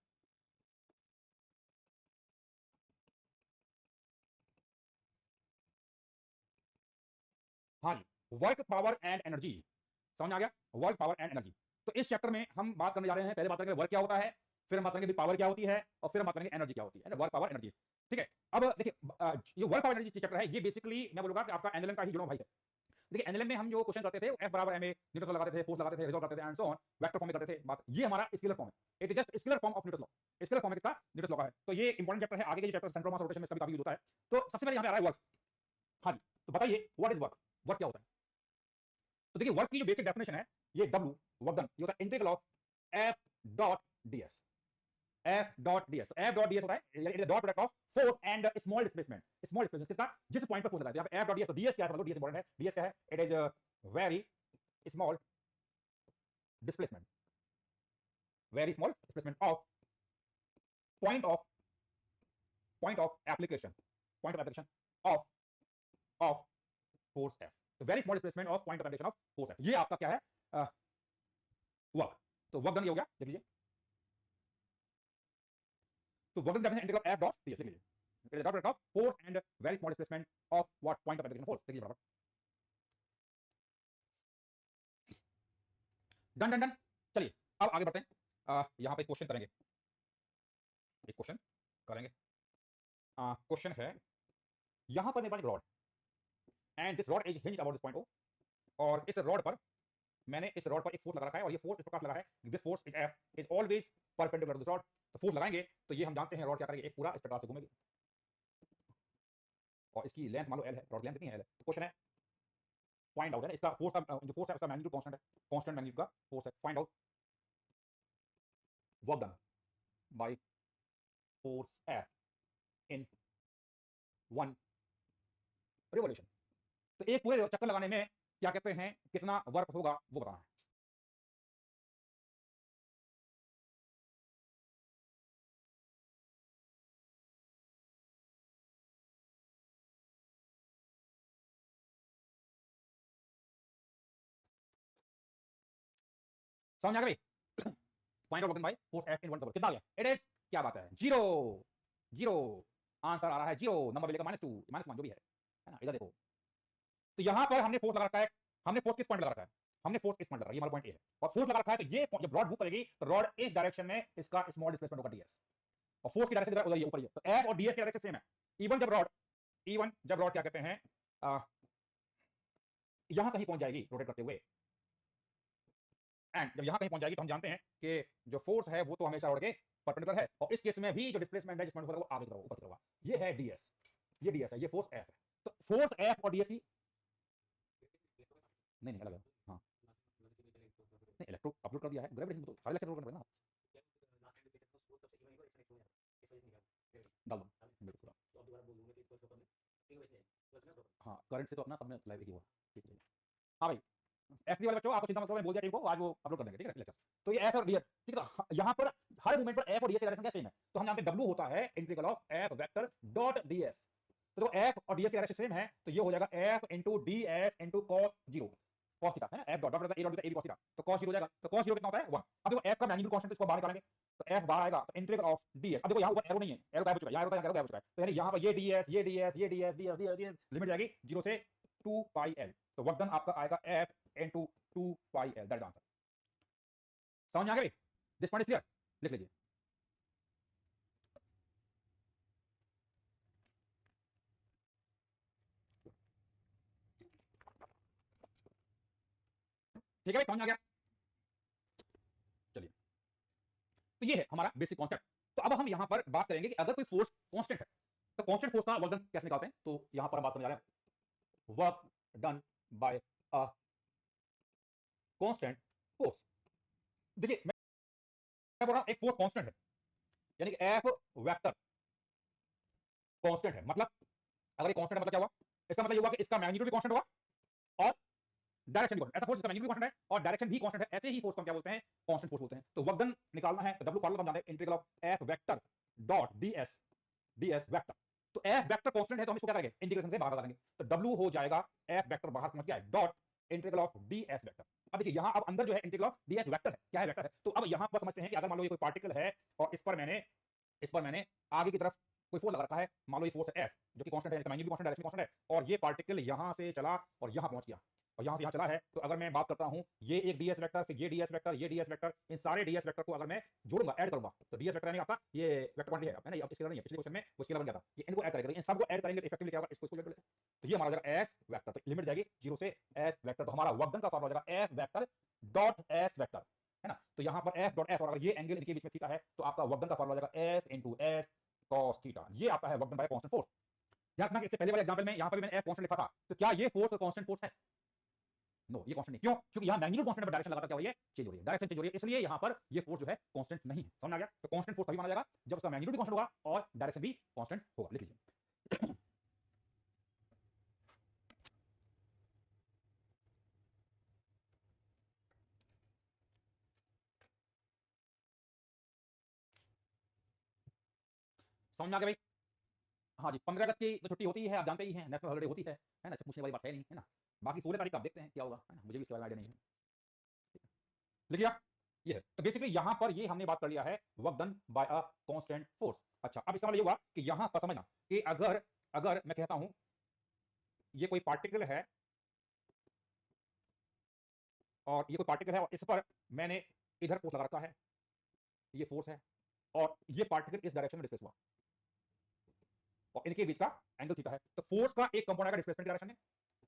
हाँ जी, वर्क पावर एंड एनर्जी, समझ आ गया? Work power and energy. तो इस चैप्टर में हम बात करने जा रहे हैं, पहले बात करेंगे वर्क क्या होता है, फिर हम बात करेंगे पावर क्या होती है, और फिर हम बात करेंगे एनर्जी क्या होती है, वर्क पावर एनर्जी। ठीक है, अब देखिए ये वर्क पावर एनर्जी चैप्टर है, ये बेसिकली मैं बोलूंगा कि आपका एनएलएम का ही जुड़ा भाई है। देखिए एनएलएम में हम जो क्वेश्चन करते थे एफ बराबर एम ए, न्यूटन लगाते थे, फोर्स लगाते थे, रिजॉल्व करते थे and so on, vector form में करते थे बात। ये हमारा स्केलर फॉर्म है, it is just scalar form of Newton law. Scalar form है किसका? न्यूटन लॉ का है। तो ये इंपॉर्टेंट चैप्टर है, आगे के जो chapter centre of mass rotation में इसका भी काफी यूज होता है। तो सबसे पहले यहाँ पे आ रहा है वर्क। हाँ जी, तो बताइए व्हाट इज वर्क, वर्क क्या होता है? तो देखिए वर्क की जो बेसिक डेफिनेशन है, ये W वर्क डन, ये होता है integral of F dot ds, F dot ds। तो F डॉट ds होता है it is dot product of force and small displacement. Small displacement किसका? जिस पॉइंट पर फोर्स लगा है। यहाँ पे F डॉट ds, तो ds क्या है? मतलब ds इंपॉर्टेंट है। ds क्या है? It is very small displacement, very small displacement of point of application, point of application of force F। तो very small displacement of point of application of force F, ये आपका क्या है? Work. तो work done ये हो गया, देख लीजिए। तो work done definition integral of F dot ds, देख लीजिए। It is dot product of force and very small displacement of what? Point of application force, देखिए बराबर। Done done done. चलिए अब आगे बढ़ते हैं, यहां पे क्वेश्चन करेंगे, एक क्वेश्चन करेंगे। क्वेश्चन है, यहां पर मेरे पास एक rod and this rod is hinged about this point O, और इस रॉड पर मैंने इस रॉड पर एक फोर्स लगा रखा है, और ये फोर्स इस प्रकार लगा है, this force is F is always perpendicular to this rod. तो फोर्स लगाएंगे तो ये हम जानते हैं रॉड क्या करेगी, एक पूरा इस प्रकार से घूमेगी, और इसकी लेंथ मान लो L है, रॉड लेंथ कितनी है L है। तो क्वेश्चन है फाइंड आउट, है इसका फोर्स का जो फोर्स है उसका मैग्नीट्यूड कांस्टेंट है, कांस्टेंट मैग्नीट्यूड का फोर्स है। Find out work done by force F in 1 revolution. तो एक पूरे चक्कर लगाने में क्या कहते हैं कितना वर्क होगा वो बताना है। समझ आ गया भाई? Find out work done by force F इन 1 कितना आ गया? इट इज, क्या बात है, 0 0। आंसर आ रहा है 0, नंबर मिलेगा -2 -1 जो भी है ना। इधर देखो, तो यहां पर हमने फोर्स लगा रखा है, हमने फोर्स किस पॉइंट लगा रखा है? हमने फोर्स इस पॉइंट लगा, ये हमारा पॉइंट ए है, और फोर्स लगा रखा है, तो ये जब रॉड मूव करेगी तो रॉड इस डायरेक्शन में इसका स्मॉल डिस्प्लेसमेंट होगा ds, और फोर्स की डायरेक्शन उधर, ये ऊपर ही है, तो F और ds की डायरेक्शन सेम है। इवन जब रॉड क्या कहते हैं यहां कहीं पहुंच जाएगी रोटेट करते हुए, एंड जब यहां कहीं पहुंच जाएगी तो हम जानते हैं कि जो फोर्स है वो तो हमेशा रॉड के परपेंडिकुलर है, और इस केस में भी जो डिस्प्लेसमेंट है जिस पॉइंट पर वो आगे की तरफ ऊपर की तरफ होगा। ये है ds, ये ds है, ये फोर्स F है। तो फोर्स F और ds की नहीं अलग है, हाँ नहीं इलेक्ट्रो अपलोड कर दिया है, ग्रेविटेशन तो सारे लेक्चर अपलोड करना डाल दो बिल्कुल। हाँ करंट से तो अपना सब में लाइव ही हुआ, ठीक है। हाँ भाई F3 वाले बच्चों आपको चिंता मत करो, मैं बोल दिया टीम को आज वो अपलोड कर देंगे, ठीक है लेक्चर। तो ये F और ds, ठीक है, यहाँ पर हर मूवमेंट पर F और ds की डायरेक्शन क्या सेम है, तो हम जानते हैं W होता है integral of F vector dot ds। तो देखो एफ और डीएस की डायरेक्शन सेम है, तो ये हो जाएगा F into d s into cos zero cos theta है ना, F dot dot a dot a b cos theta, तो कॉस जीरो हो जाएगा, तो कॉस जीरो कितना होता है 1। अब देखो एफ का मैग्नीट्यूड कांस्टेंट इसको बाहर निकालेंगे, तो एफ बाहर आएगा, तो इंटीग्रल ऑफ डीएस, अब देखो यहाँ ऊपर एरो नहीं है, एरो गायब हो चुका है, यहाँ एरो गायब हो चुका है, तो यानी यहाँ पर ये डीएस ये डीएस ये डीएस डीएस डीएस लिमिट जाएगी 0 से 2 पाई एल, तो वर्क डन आपका आएगा F into 2 pi L, that is answer. समझ में आ गया? दिस पॉइंट इज क्लियर, लिख लीजिए। ठीक है भाई, समझ में आ गया? चलिए, तो ये है हमारा बेसिक कॉन्सेप्ट। तो अब हम यहां पर बात करेंगे कि अगर कोई फोर्स कांस्टेंट है तो कांस्टेंट फोर्स का वर्क डन कैसे निकालते हैं, तो यहां पर हम बात करने जा रहे हैं work done bye a constant force. देखिए मैं बोल रहा हूं एक फोर्स कांस्टेंट है, यानी कि एफ वेक्टर कांस्टेंट है, मतलब अगर ये कांस्टेंट है मतलब क्या हुआ, इसका मतलब ये हुआ कि इसका मैग्नीट्यूड भी कांस्टेंट होगा और डायरेक्शन भी कांस्टेंट। ऐसा फोर्स जिसका मैग्नीट्यूड भी कांस्टेंट है और डायरेक्शन भी कांस्टेंट है, ऐसे ही फोर्स को हम क्या बोलते हैं, कांस्टेंट फोर्स बोलते हैं। तो वर्क डन निकालना है तो डब्ल्यू फार्मूला हम जानते हैं, integral of F vector dot DS DS vector. तो एफ वेक्टर कांस्टेंट है तो हम इसको क्या करेंगे, इंटीग्रेशन से बाहर हटा देंगे, तो डब्ल्यू हो जाएगा एफ वेक्टर बाहर पहुंच गया dot integral of DS vector. अब देखिए यहां अब अंदर जो है इंटीग्रल ऑफ डीएस वेक्टर है, क्या है वेक्टर है, तो अब यहां पर समझते हैं कि अगर मान लो ये कोई पार्टिकल है और इस पर मैंने आगे की तरफ कोई फोर्स लगा रखा है, मान लो ये फोर्स है एफ जो कि कांस्टेंट है, मैग्नीट्यूड भी कांस्टेंट, डायरेक्शन भी कांस्टेंट है, और ये पार्टिकल यहां से चला और यहां पहुंच गया और यहां से यहां चला है, तो अगर मैं बात करता हूं ये एक डीएस वेक्टर, फिर ये डीएस वेक्टर, ये डीएस वेक्टर, इन सारे डीएस वेक्टर को अगर मैं जोड़ूंगा, ऐड करूंगा, तो डीएस वेक्टर यानी आपका ये वेक्टर क्वांटिटी है ना, अब इसके नहीं है, पिछले क्वेश्चन में वो स्केलर बन गया था, ये इनको ऐड करेंगे, इन सबको ऐड करेंगे तो इफेक्टिवली क्या होगा, इसको जोड़ लेते हैं, तो ये हमारा हो जाएगा एस वेक्टर, तो लिमिट जाएगी 0 से एस वेक्टर, तो हमारा वर्क डन का फार्मूला हो जाएगा F vector dot S vector, है ना। तो यहां पर एफ डॉट एस और अगर ये एंगल इनके बीच में थीटा है तो आपका वर्क डन का फार्मूला हो जाएगा F into S cos theta, ये आपका है work done bye constant force. ध्यान रखना कि इससे पहले वाले एग्जांपल में यहां पर भी मैंने एफ कांस्टेंट लिखा था, तो क्या ये फोर्स कांस्टेंट फोर्स है? नो, ये कांस्टेंट नहीं, क्यों? क्योंकि यहां मैग्नीट्यूड कांस्टेंट पर डायरेक्शन लगातार क्या हो रही है, चेंज हो रही है, डायरेक्शन चेंज हो रही है, इसलिए यहां पर ये फोर्स जो है कांस्टेंट नहीं है। समझ आ गया? तो कांस्टेंट फोर्स तभी माना जाएगा जब उसका मैग्नीट्यूड भी कांस्टेंट होगा और डायरेक्शन भी कांस्टेंट होगा। लिख लीजिए। समझ में आ गया भाई? हाँ जी, 15 अगस्त की तो छुट्टी होती है, आप जानते ही हैं, नेशनल हॉलिडे होती है ना, पूछने वाली बात है नहीं, है ना। बाकी 16 तारीख का आप देखते हैं क्या होगा, है ना, मुझे भी इसके बारे में आइडिया नहीं है। लिख लिया? ये है, तो बेसिकली यहां पर ये हमने बात कर लिया है work done bye a constant force. अच्छा, अब इसका मतलब ये हुआ कि यहां पर समझना कि अगर अगर मैं कहता हूं ये कोई पार्टिकल है और ये कोई पार्टिकल है और इस पर मैंने इधर फोर्स लगा रखा है, ये फोर्स है और ये पार्टिकल इस डायरेक्शन में डिस्प्लेस हुआ और इनके बीच का एंगल थीटा है, तो फोर्स का एक कंपोनेंट आएगा डिस्प्लेसमेंट डायरेक्शन में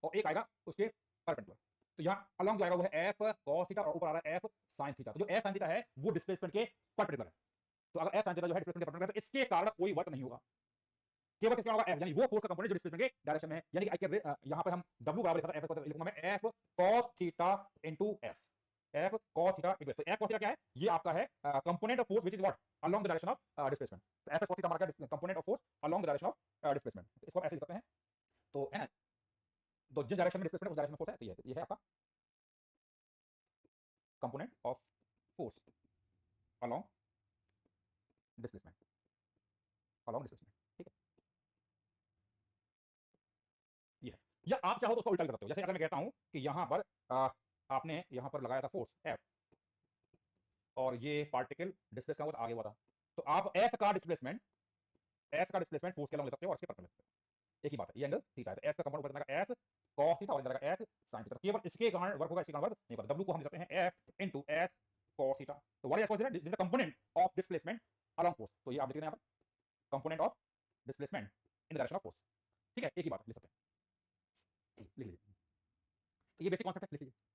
और एक आएगा उसके परपेंडिकुलर। तो यहाँ अलोंग जो आएगा वो है एफ कॉस थीटा और ऊपर आ रहा है एफ साइन थीटा। तो जो एफ साइन थीटा है वो डिस्प्लेसमेंट के परपेंडिकुलर है, तो अगर एफ साइन थीटा जो है डिस्प्लेसमेंट के परपेंडिकुलर है तो इसके कारण कोई वर्क नहीं होगा, केवल किसका होगा, एफ, यानी वो फोर्स का कंपोनेंट जो डिस्प्लेसमेंट के डायरेक्शन में है, यानी कि यहाँ पर हम w बराबर लिखा था, एफ को लिखूंगा मैं F cos theta into s, F cos theta equal to F cos theta क्या है, ये आपका है component of force which is what along the direction of displacement. तो एफ cos थीटा हमारा क्या component of force along the direction of displacement, इसको ऐसे लिख सकते हैं, तो है ना, तो जिस डायरेक्शन में डिस्प्लेसमेंट उस डायरेक्शन में फोर्स है, तो ये है आपका component of force along displacement, along displacement, ठीक है, ये है। या आप चाहो तो उसको उल्टा कर सकते हो, जैसे अगर मैं कहता हूं कि यहां पर आपने यहां पर लगाया था फोर्स एफ और ये पार्टिकल डिस्प्लेस का हुआ आगे हुआ था, तो आप एस का डिस्प्लेसमेंट फोर्स के अलोंग ले सकते हो और इसके परपेंडिकुलर ले सकते हो, एक ही बात है, ये एंगल थीटा है, तो एस का कंपोनेंट ऊपर जाएगा एस cos थीटा और इधर जाएगा एस sin थीटा, केवल इसके कारण वर्क होगा, इसके कारण वर्क नहीं होगा। w को हम लिख सकते हैं f into s cos theta, तो what is cos theta, this is the component of displacement along force, तो ये आप लिख लेना यहां पर component of displacement in the direction of force, ठीक है, एक ही बात लिख सकते हैं, लिख लीजिए, तो ये बेसिक कांसेप्ट है, लिख लीजिए।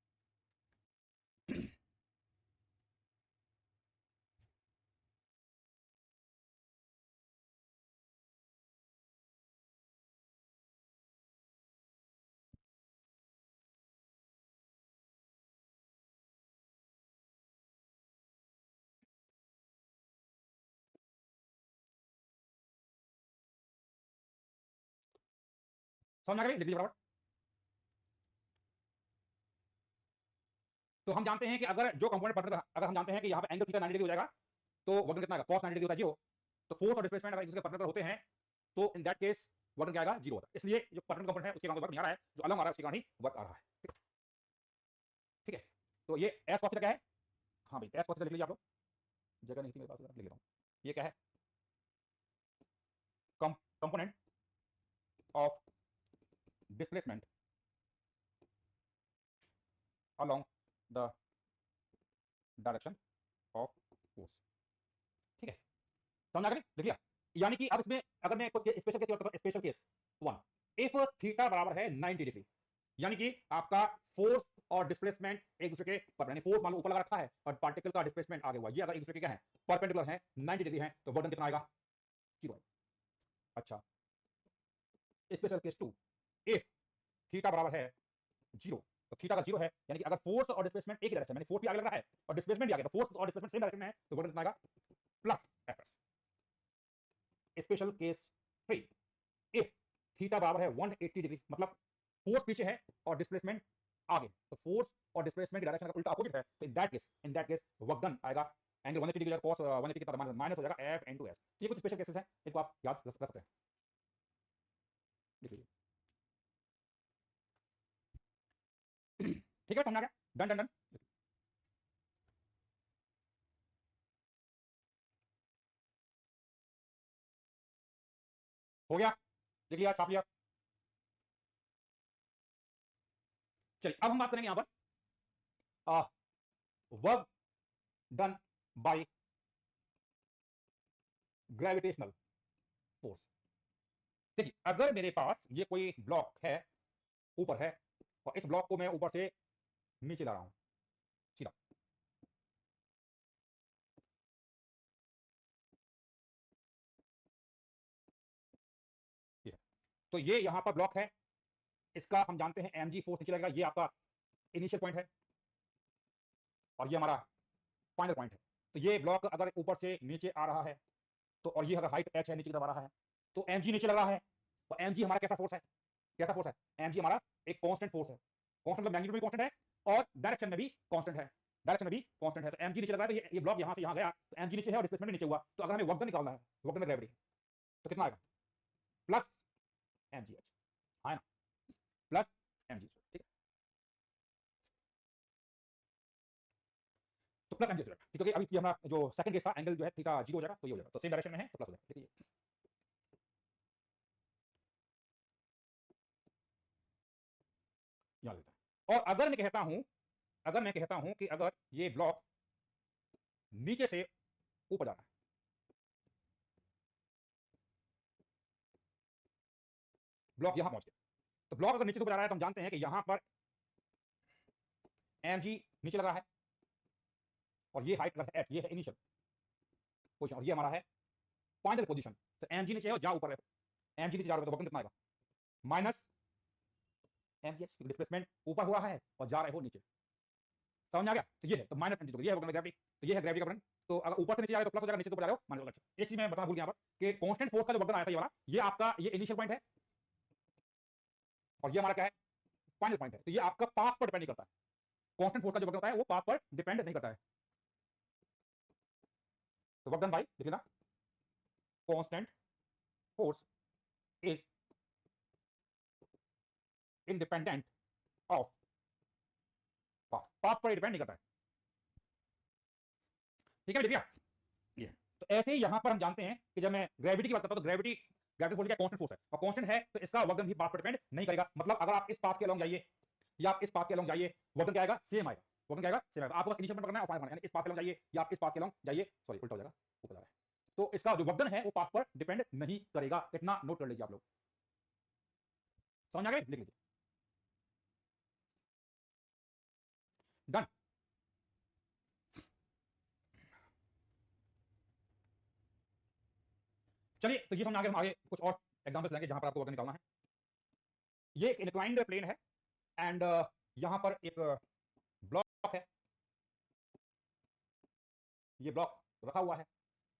समझ आ गई? लिख लीजिए बराबर। तो हम जानते हैं कि अगर जो कंपोनेंट पर्टिकुलर, अगर हम जानते हैं कि यहाँ पे एंगल थीटा 90 डिग्री हो जाएगा तो वर्क कितना आएगा, cos 90 डिग्री होता है 0, तो फोर्स और डिस्प्लेसमेंट अगर एक दूसरे के परपेंडिकुलर होते हैं तो इन दैट केस वर्क क्या आएगा, 0 होता है। इसलिए जो परमानेंट कंपोनेंट है उसके कारण वर्क नहीं आ रहा है, जो अलग आ रहा है उसके कारण ही वर्क आ रहा है। ठीक है, तो ये एस कॉस थीटा क्या है, हाँ भाई एस कॉस थीटा लिख लीजिए आप लोग, जगह नहीं थी मेरे पास, लिख लेता हूँ। ये क्या है, component of displacement along the direction of force. ठीक है, समझ आ गया, लिख लिया। यानी कि अब इसमें अगर मैं कुछ स्पेशल केस करता हूं, स्पेशल केस 1, इफ थीटा बराबर है 90 डिग्री, यानी कि आपका फोर्स और डिस्प्लेसमेंट एक दूसरे के पर, यानी फोर्स मान लो ऊपर लगा रखा है और पार्टिकल का डिस्प्लेसमेंट आगे हुआ, ये अगर एक दूसरे के क्या है, परपेंडिकुलर है, 90 डिग्री है, तो वर्क कितना आएगा, 0। अच्छा, स्पेशल केस 2, इफ थीटा बराबर है 0, तो थीटा का 0 है, यानी कि अगर फोर्स और डिस्प्लेसमेंट एक ही डायरेक्शन, यानी फोर्स भी आगे लग रहा है और डिस्प्लेसमेंट भी आगे, तो फोर्स और डिस्प्लेसमेंट सेम डायरेक्शन में है, तो वर्क कितना आएगा, plus FS. Special case 3, if theta बराबर है 180 डिग्री, मतलब फोर्स पीछे है और डिस्प्लेसमेंट आगे, तो फोर्स और डिस्प्लेसमेंट की डायरेक्शन अगर उल्टा अपोजिट है, तो in that case work done आएगा एंगल 180 डिग्री, cos 180 कितना माइनस हो जाएगा एफ इनटू एस। ये कुछ स्पेशल केसेस हैं, इनको आप याद रख सकते हैं। ठीक है, समझ आ गया, डन डन डन। हो गया, लिख लिया, छाप लिया। चलिए अब हम बात करेंगे यहां पर work done by gravitational force. देखिए, अगर मेरे पास ये कोई ब्लॉक है, ऊपर है, और इस ब्लॉक को मैं ऊपर से नीचे ला रहा हूं सीधा, ये तो ये यहां पर ब्लॉक है, इसका हम जानते हैं mg फोर्स नीचे लगेगा, ये आपका इनिशियल पॉइंट है और ये हमारा फाइनल पॉइंट है। तो ये ब्लॉक अगर ऊपर से नीचे आ रहा है, तो और ये अगर हाइट h है, नीचे की तरफ आ रहा है, तो mg नीचे लग रहा है, तो mg हमारा कैसा फोर्स है, कैसा फोर्स है, mg हमारा एक कांस्टेंट फोर्स है, कांस्टेंट मतलब मैग्नीट्यूड भी कांस्टेंट है और डायरेक्शन में भी कांस्टेंट है, डायरेक्शन में भी कांस्टेंट है। तो mg नीचे लग रहा है, तो ये ब्लॉक यहां से यहां गया, तो mg नीचे है और डिस्प्लेसमेंट नीचे हुआ, तो अगर हमें वर्क डन निकालना है, वर्क डन में ग्रेविटी, तो कितना आएगा, प्लस mgh, है ना, प्लस mg। ठीक है, तो प्लस mg, क्योंकि अभी ये हमारा जो सेकंड केस था, एंगल जो है थीटा 0 हो जाएगा, तो ये हो जाएगा, तो सेम डायरेक्शन में है तो प्लस हो जाएगा। ठीक है, यहाँ लेते हैं। और अगर मैं कहता हूं, अगर मैं कहता हूं कि अगर ये ब्लॉक नीचे से ऊपर जा रहा है, ब्लॉक यहां पहुंच गया, तो ब्लॉक अगर नीचे से ऊपर जा रहा है, तो हम जानते हैं कि यहां पर mg नीचे लगा है और ये हाइट है h, ये है इनिशियल पोजीशन और ये हमारा है फाइनल पोजीशन। तो mg नीचे है और जहां ऊपर है, mg नीचे जा रहा है, तो वर्क कितना आएगा, माइनस mgh, डिस्प्लेसमेंट ऊपर हुआ है और जा रहे हो नीचे, समझ आ गया। तो ये है, तो माइनस mg, ये है ग्रेविटी, तो ये है ग्रेविटी का वर्क। तो अगर ऊपर से नीचे जा रहे हो तो प्लस हो जाएगा, नीचे से ऊपर जा रहे हो माइनस होगा। एक चीज मैं बताना भूल गया यहाँ पर कि कांस्टेंट फोर्स का जो वर्क डन आया था, ये वाला, ये आपका ये इनिशियल पॉइंट है और ये हमारा क्या है, फाइनल पॉइंट है। तो ये आपका पाथ पर डिपेंड नहीं करता है, कांस्टेंट फोर्स का जो वर्क होता है वो पाथ पर डिपेंड नहीं करता है। तो वर्क डन बाय, लिख लेना, constant force is independent of path, path पर डिपेंड नहीं करता है। ठीक है, लिख लिया ये। तो ऐसे ही यहां पर हम जानते हैं कि जब मैं ग्रेविटी की बात करता हूं, तो ग्रेविटी ग्रेविटी फोर्स क्या, कांस्टेंट फोर्स है, और कांस्टेंट है तो इसका वर्क डन भी पाथ पर डिपेंड नहीं करेगा। मतलब अगर आप इस पाथ के अलोंग जाइए या आप इस पाथ के अलोंग जाइए, वर्क डन क्या आएगा, सेम आएगा, वर्क डन क्या आएगा, सेम आएगा। आपको बस इनिशियल पॉइंट करना है और फाइनल, यानी इस पाथ के अलोंग जाइए या आप इस पाथ के अलोंग जाइए, सॉरी उल्टा हो जाएगा, ऊपर जा रहा है, तो इसका जो वर्क डन है वो पाथ पर डिपेंड नहीं करेगा। इतना नोट कर लीजिए आप लोग, समझ आ गए, लिख लीजिए, डन। चलिए, तो ये समझ आ गया, हम आगे कुछ और एग्जांपल्स लेंगे जहां पर आपको वर्क निकालना है। ये एक इंक्लाइंड प्लेन है एंड यहां पर एक ब्लॉक है, ये ब्लॉक रखा हुआ है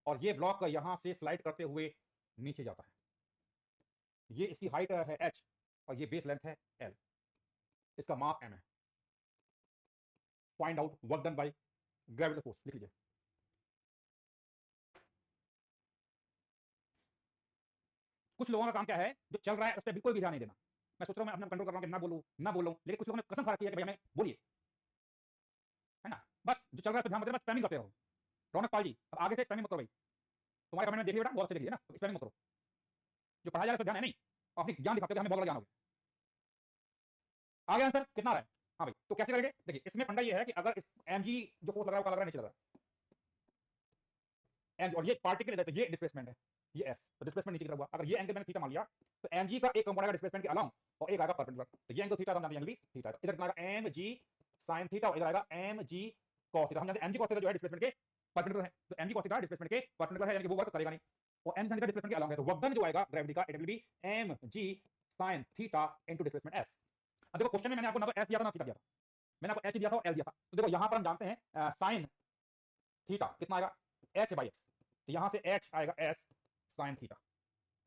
और ये ब्लॉक यहां से स्लाइड करते हुए नीचे जाता है, ये इसकी हाइट है h और ये बेस लेंथ है l, इसका मास m है। Find out work done by gravitational force, लिख लीजिए। कुछ लोगों का काम क्या है, जो चल रहा है उस पर बिल्कुल भी ध्यान नहीं देना। मैं सोच रहा हूँ मैं अपना कंट्रोल कर रहा हूँ कि ना बोलूँ ना बोलूँ, लेकिन कुछ लोगों ने कसम खा रखी है कि भैया मैं बोलिए, है ना, बस जो चल रहा है उस पर ध्यान मत देना, बस स्पैमिंग करते रहो। रौनक पाल जी अब आगे से स्पैमिंग मत करो भाई, तुम्हारे कमेंट में देख लिया बेटा, बहुत अच्छे लिखिए ना, स्पैमिंग मत करो। जो पढ़ाया जा रहा है उस पर ध्यान है नहीं, अपनी ज्ञान दिखाते हो कि हमें बहुत बड़ा ज्ञान हो गया। आगे आंसर कितना आ रहा है? हाँ भाई, तो कैसे करेंगे? देखिए इसमें फंडा ये है कि अगर इस mg जो फोर्स लग रहा है वो लग रहा है नीचे लग रहा है mg, और ये पार्टिकल है, ये डिस्प्लेसमेंट है, ये s, तो डिस्प्लेसमेंट नीचे की तरफ हुआ। अगर ये एंगल मैंने थीटा मान लिया तो mg का एक कंपोनेंट आएगा डिस्प्लेसमेंट के अलोंग और एक आएगा परपेंडिकुलर, तो ये एंगल थीटा हम जानते हैं, एंगल भी थीटा है। इधर कितना आएगा? mg sin थीटा, और इधर आएगा mg cos थीटा। हम जानते हैं mg cos थीटा जो है डिस्प्लेसमेंट के परपेंडिकुलर है, तो mg cos थीटा डिस्प्लेसमेंट के परपेंडिकुलर है, यानी कि वो वर्क करेगा नहीं, और mg sin थीटा डिस्प्लेसमेंट के अलोंग है, तो वर्क डन जो आएगा ग्रेविटी का, it will B mg sin theta into displacement s। अब देखो क्वेश्चन में मैंने आपको ना तो s दिया था ना थीटा दिया था, मैंने आपको h दिया था और l दिया था, तो देखो यहां पर हम जानते हैं sin थीटा कितना आएगा h बाई x, तो यहां से h आएगा s sin थीटा,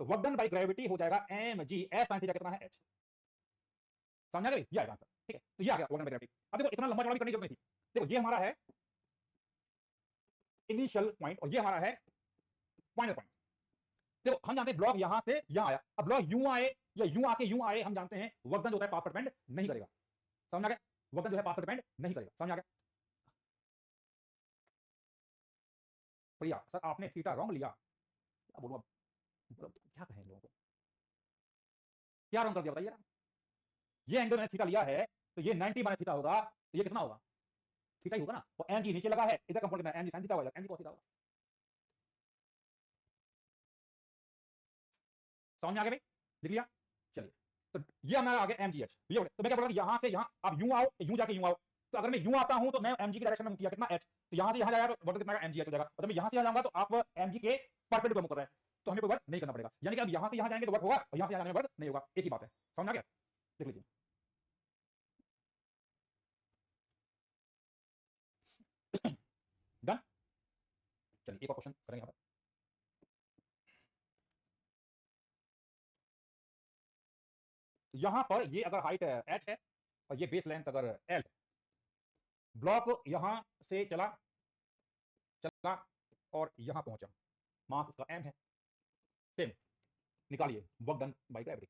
तो वर्क डन बाई ग्रेविटी हो जाएगा mg s sin थीटा कितना है h, समझा गए? ये आएगा आंसर, ठीक है, तो ये आ गया वर्क डन बाई ग्रेविटी। अब देखो इतना लंबा चौड़ा भी करने की जरूरत नहीं थी, देखो ये हमारा है इनिशियल पॉइंट और ये हमारा है फाइनल पॉइंट। देखो हम जानते हैं ब्लॉक यहां से यहां आया, अब ब्लॉक यूं आए या यूं आके यूं आए, हम जानते हैं वर्क डन जो होता है पाथ पर डिपेंड नहीं करेगा, समझ आ गया? वर्क डन जो है पाथ पर डिपेंड नहीं करेगा, समझ आ गया? प्रिया सर आपने थीटा रॉन्ग लिया, क्या बोलूं अब, क्या कहें लोगों को, क्या रॉन्ग कर दिया बताइए? ये एंगल मैंने थीटा लिया है तो ये 90 माइनस थीटा होगा, तो ये कितना होगा? थीटा ही होगा ना, और एम जी नीचे लगा है, इधर कंपोनेंट कितना है? एम जी sin थीटा होगा, एम जी cos थीटा होगा, समझ में आ गया भाई? लिख लिया? चलिए, तो ये हमारा आ गया एम जी एच, ये तो मैं क्या बोल रहा हूं, यहां से यहां आप यूं आओ, यूं जाके यूं आओ, तो अगर मैं यूं आता हूं तो मैं एम जी की डायरेक्शन में किया कितना एच, तो यहां से यहां जाएगा तो वर्क कितना एम जी एच हो जाएगा, और जब मैं यहां से यहां जाऊंगा तो आप एम जी के परपेंडिकुलर मूव कर रहे हैं, तो हमें कोई वर्क नहीं करना पड़ेगा, यानी कि अब यहां से यहां जाएंगे तो वर्क होगा और यहां से यहां जाने में वर्क नहीं होगा, एक ही बात है, समझ आ गया? देख लीजिए डन। चलिए एक और क्वेश्चन करेंगे यहाँ पर, यहां पर ये अगर हाइट h है और ये बेस लेंथ अगर l है, ब्लॉक यहां से चला चला और यहां पहुंचा, मास इसका m है, सेम, निकालिए वर्क डन बाय ग्रेविटी।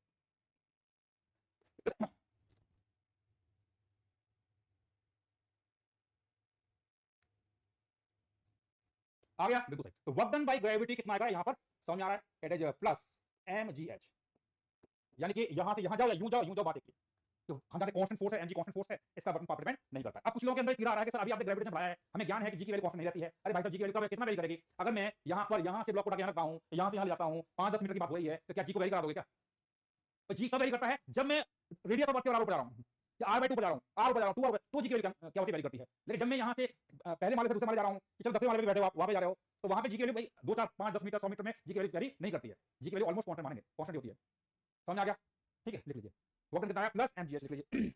आ गया बिल्कुल सही, तो वर्क डन बाय ग्रेविटी कितना आएगा यहां पर, समझ में आ रहा है? इट इज प्लस mgh, यानी कि यहां से यहां जाओ या यूं जाओ, बात एक ही, तो हम जानते हैं कांस्टेंट फोर्स है, mg कांस्टेंट फोर्स है, इसका वर्क पावर डिपेंड नहीं करता है। अब कुछ लोगों के अंदर कीड़ा आ रहा है कि सर अभी आपने ग्रेविटी से पढ़ाया है, हमें ज्ञान है कि जी की वैल्यू कांस्टेंट नहीं रहती है, अरे भाई साहब जी की वैल्यू कब कितना वैल्यू करेगी, अगर मैं यहां पर यहां से ब्लॉक उठा के यहां रखता हूं, यहां से यहां ले जाता हूं, 5-10 मीटर की बात हो रही है, तो क्या जी को वैल्यू करा दोगे क्या? तो जी कब वैल्यू करता है? जब मैं रेडियस ऑफ अर्थ के बराबर पढ़ा रहा हूं या r/2 पढ़ा रहा हूं, r पढ़ा रहा हूं 2 तो जी की वैल्यू क्या होती है? वैल्यू करती है। लेकिन जब मैं यहां से पहले माले से दूसरे माले जा रहा हूं कि चलो 10वें माले पे बैठे हो आप, वहां पे जा रहे हो, तो वहां पे जी की वैल्यू भाई 2 4 5 10 मीटर 100 मीटर में जी की वैल्यू वेरी नहीं करती है, जी की वैल्यू ऑलमोस्ट कांस्टेंट मानेंगे, कांस्टेंट होती है, समझ आ गया? ठीक है, लिख लीजिए वर्क कितना है प्लस mgh, लिख लीजिए।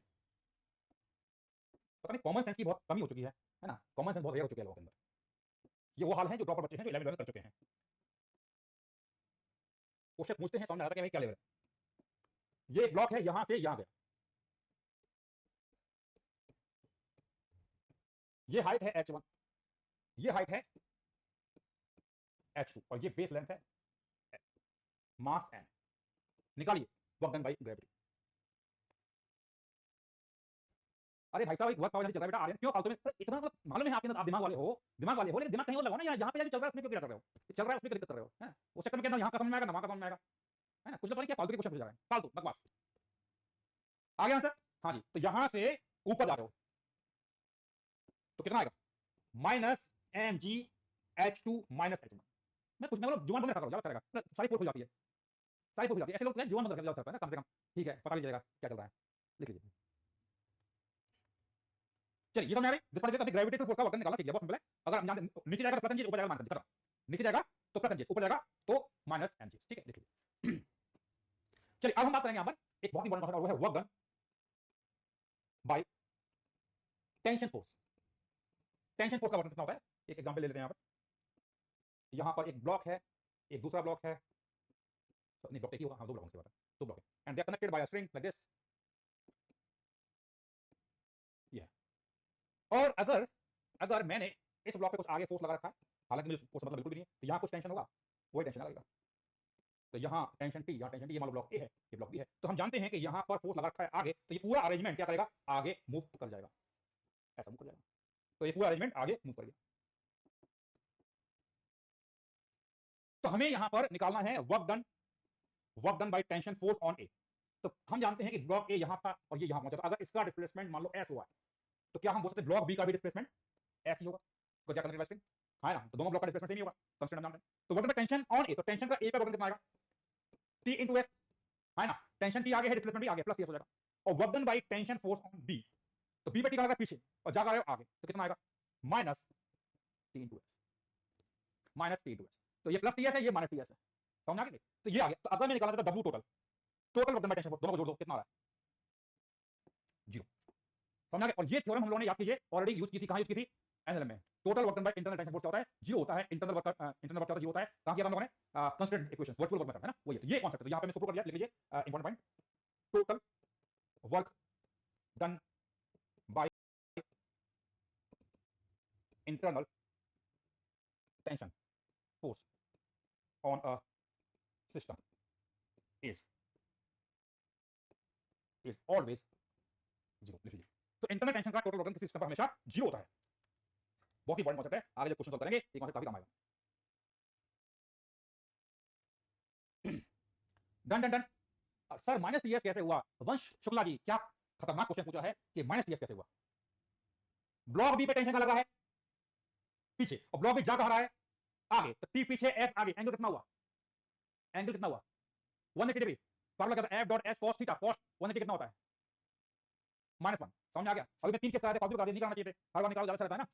पता नहीं कॉमन सेंस की बहुत कमी हो चुकी है ना, कॉमन सेंस बहुत रेयर हो चुके हैं लोगों के अंदर, ये वो हाल है जो ड्रॉपर बच्चे हैं जो 11 कर चुके हैं, क्वेश्चन पूछते हैं समझ आता है कि भाई क्या लेवल है, ये ब्लॉक है यहां से यहां गया, ये हाइट है h1, ये हाइट है h2 और ये बेस लेंथ है, मास n, निकालिए वर्क डन बाय ग्रेविटी। अरे भाई साहब वर्क पावर चल रहा है बेटा, आर्यन क्यों फालतू में इतना, मतलब मालूम है आपके अंदर आप दिमाग वाले हो, लेकिन दिमाग कहीं और लगाओ ना, यहाँ पे चल रहा है उसमें क्यों कर रहे हो, चल रहा है उसमें क्यों दिक्कत कर रहे हो, हैं उस चक्कर में क्या यहाँ का समझ में आएगा ना वहां का समझ में आएगा, है ना, कुछ लोग पता नहीं क्या फालतू के क्वेश्चन पूछ रहे हैं, फालतू बकवास। आ गया आंसर? हाँ जी, तो यहां से ऊपर जा रहे हो तो कितना आएगा? Minus m g h two minus h one, मैं कुछ मतलब जुबान बोलने रखा ज्यादा करेगा, सारी पोल खुल जाती है, सारी पोल खुल जाती है, ऐसे लोग जुबान बंद रखते हैं ना कम से कम, ठीक है पता लीजिएगा क्या चल रहा है, लिख लीजिए। चलिए ये समझ आ गई, जिस पर ग्रेविटेशनल फोर्स का वर्क निकालना सीख लिया बहुत सिंपल है, अगर हम जानते नीचे जाएगा तो प्लस एमजी, ऊपर जाएगा माइनस एमजी, नीचे जाएगा तो प्लस एमजी, ऊपर जाएगा तो माइनस एमजी, ठीक है लिख लीजिए। चलिए अब हम बात करेंगे यहाँ पर एक बहुत इंपॉर्टेंट कॉन्सेप्ट, और वो है work done by tension force. Tension force का वर्क कितना होता है, एक एग्जांपल ले लेते हैं यहाँ पर, यहाँ पर एक ब्लॉक है, एक दूसरा ब्लॉक है, नहीं ब्लॉक एक ही होगा, हाँ दो ब्लॉक की बात है, दो ब्लॉक है and they are connected by a string like this, ये, और अगर अगर मैंने इस ब्लॉक पे कुछ आगे फोर्स लगा रखा है, हालांकि मुझे फोर्स मतलब बिल्कुल भी नहीं है, तो यहाँ कुछ टेंशन होगा, वही टेंशन लगेगा, तो यहाँ टेंशन टी, यहाँ टेंशन टी, ये मान लो ब्लॉक ए है, ये ब्लॉक बी है। तो हम जानते हैं कि यहाँ पर फोर्स लगा रखा है आगे, तो ये पूरा अरेंजमेंट क्या करेगा, आगे मूव कर जाएगा, ऐसा मूव कर जाएगा। तो ये पूरा अरेंजमेंट आगे मूव कर गया। तो हमें यहाँ पर निकालना है work done by tension force on A. तो हम जानते हैं कि ब्लॉक ए यहाँ था और ये यहाँ पहुंचा था। अगर इसका डिस्प्लेसमेंट मान लो एस हुआ है, तो क्या हम बोल सकते हैं ब्लॉक बी का भी डिस्प्लेसमेंट एस ही होगा? तो क्या कंसीडर है ना, तो दोनों ब्लॉक का डिस्प्लेसमेंट सेम ही होगा, कंस्टेंट हम जानते हैं। तो work done by tension on A, तो टेंशन का ए पे वर्क डन कितना आएगा, टी इनटू एस, है ना, टेंशन टी आगे है, डिस्प्लेसमेंट भी आगे, प्लस एस हो जाएगा। और work done by tension force on b, तो बी पे टी का आएगा पीछे और जाकर आएगा आगे, तो कितना आएगा, minus T into S, minus T into S. तो ये प्लस टी एस है, ये माइनस टी एस है, समझ आ गई? तो ये आ गया। तो अगर मैं निकालना चाहता W total, total work done by tension force, दोनों को जोड़ दो, कितना आ रहा है, जीरो, समझ आ गया? और ये थ्योरम हम लोगों ने याद कीजिए ऑलरेडी यूज की थी, कहां यूज की थी, एनएलएम में। Total work done by internal tension force क्या होता है, जीरो होता है, इंटरनल वर्क होता है जीरो होता है। कहां किया था हम लोगों ने, constraint equation, virtual work method, है ना, वही है। तो ये कॉन्सेप्ट है, तो यहां पे मैं इसको कर दिया, लिख लीजिए important point, total work done by internal tension force on a system is always zero, लिख लीजिए। तो इंटरनल टेंशन का टोटल वर्क डन किसी सिस्टम पर हमेशा जीरो होता है। बहुत ही इंपॉर्टेंट कॉन्सेप्ट है, आगे जब क्वेश्चन सॉल्व करेंगे ये कॉन्सेप्ट काफी काम आएगा। Done done done. Sir minus TS कैसे हुआ, वंश शुक्ला जी, क्या खतरनाक क्वेश्चन पूछा है कि माइनस टीएस कैसे हुआ। ब्लॉक बी पे टेंशन का लगा है पीछे, और ब्लॉक बी जा कहां रहा है, आगे, तो टी पीछे एस आगे, एंगल कितना हुआ, एंगल कितना हुआ, 180 डिग्री। फार्मूला क्या था, F dot S cos theta, cos 180 कितना होता है, -1। समझ आ गया? अभी मैं 3 के साथ फालतू कर दिया, नहीं करना चाहिए थे, हर बार निकालो ज्यादा अच्छा रहता है ना।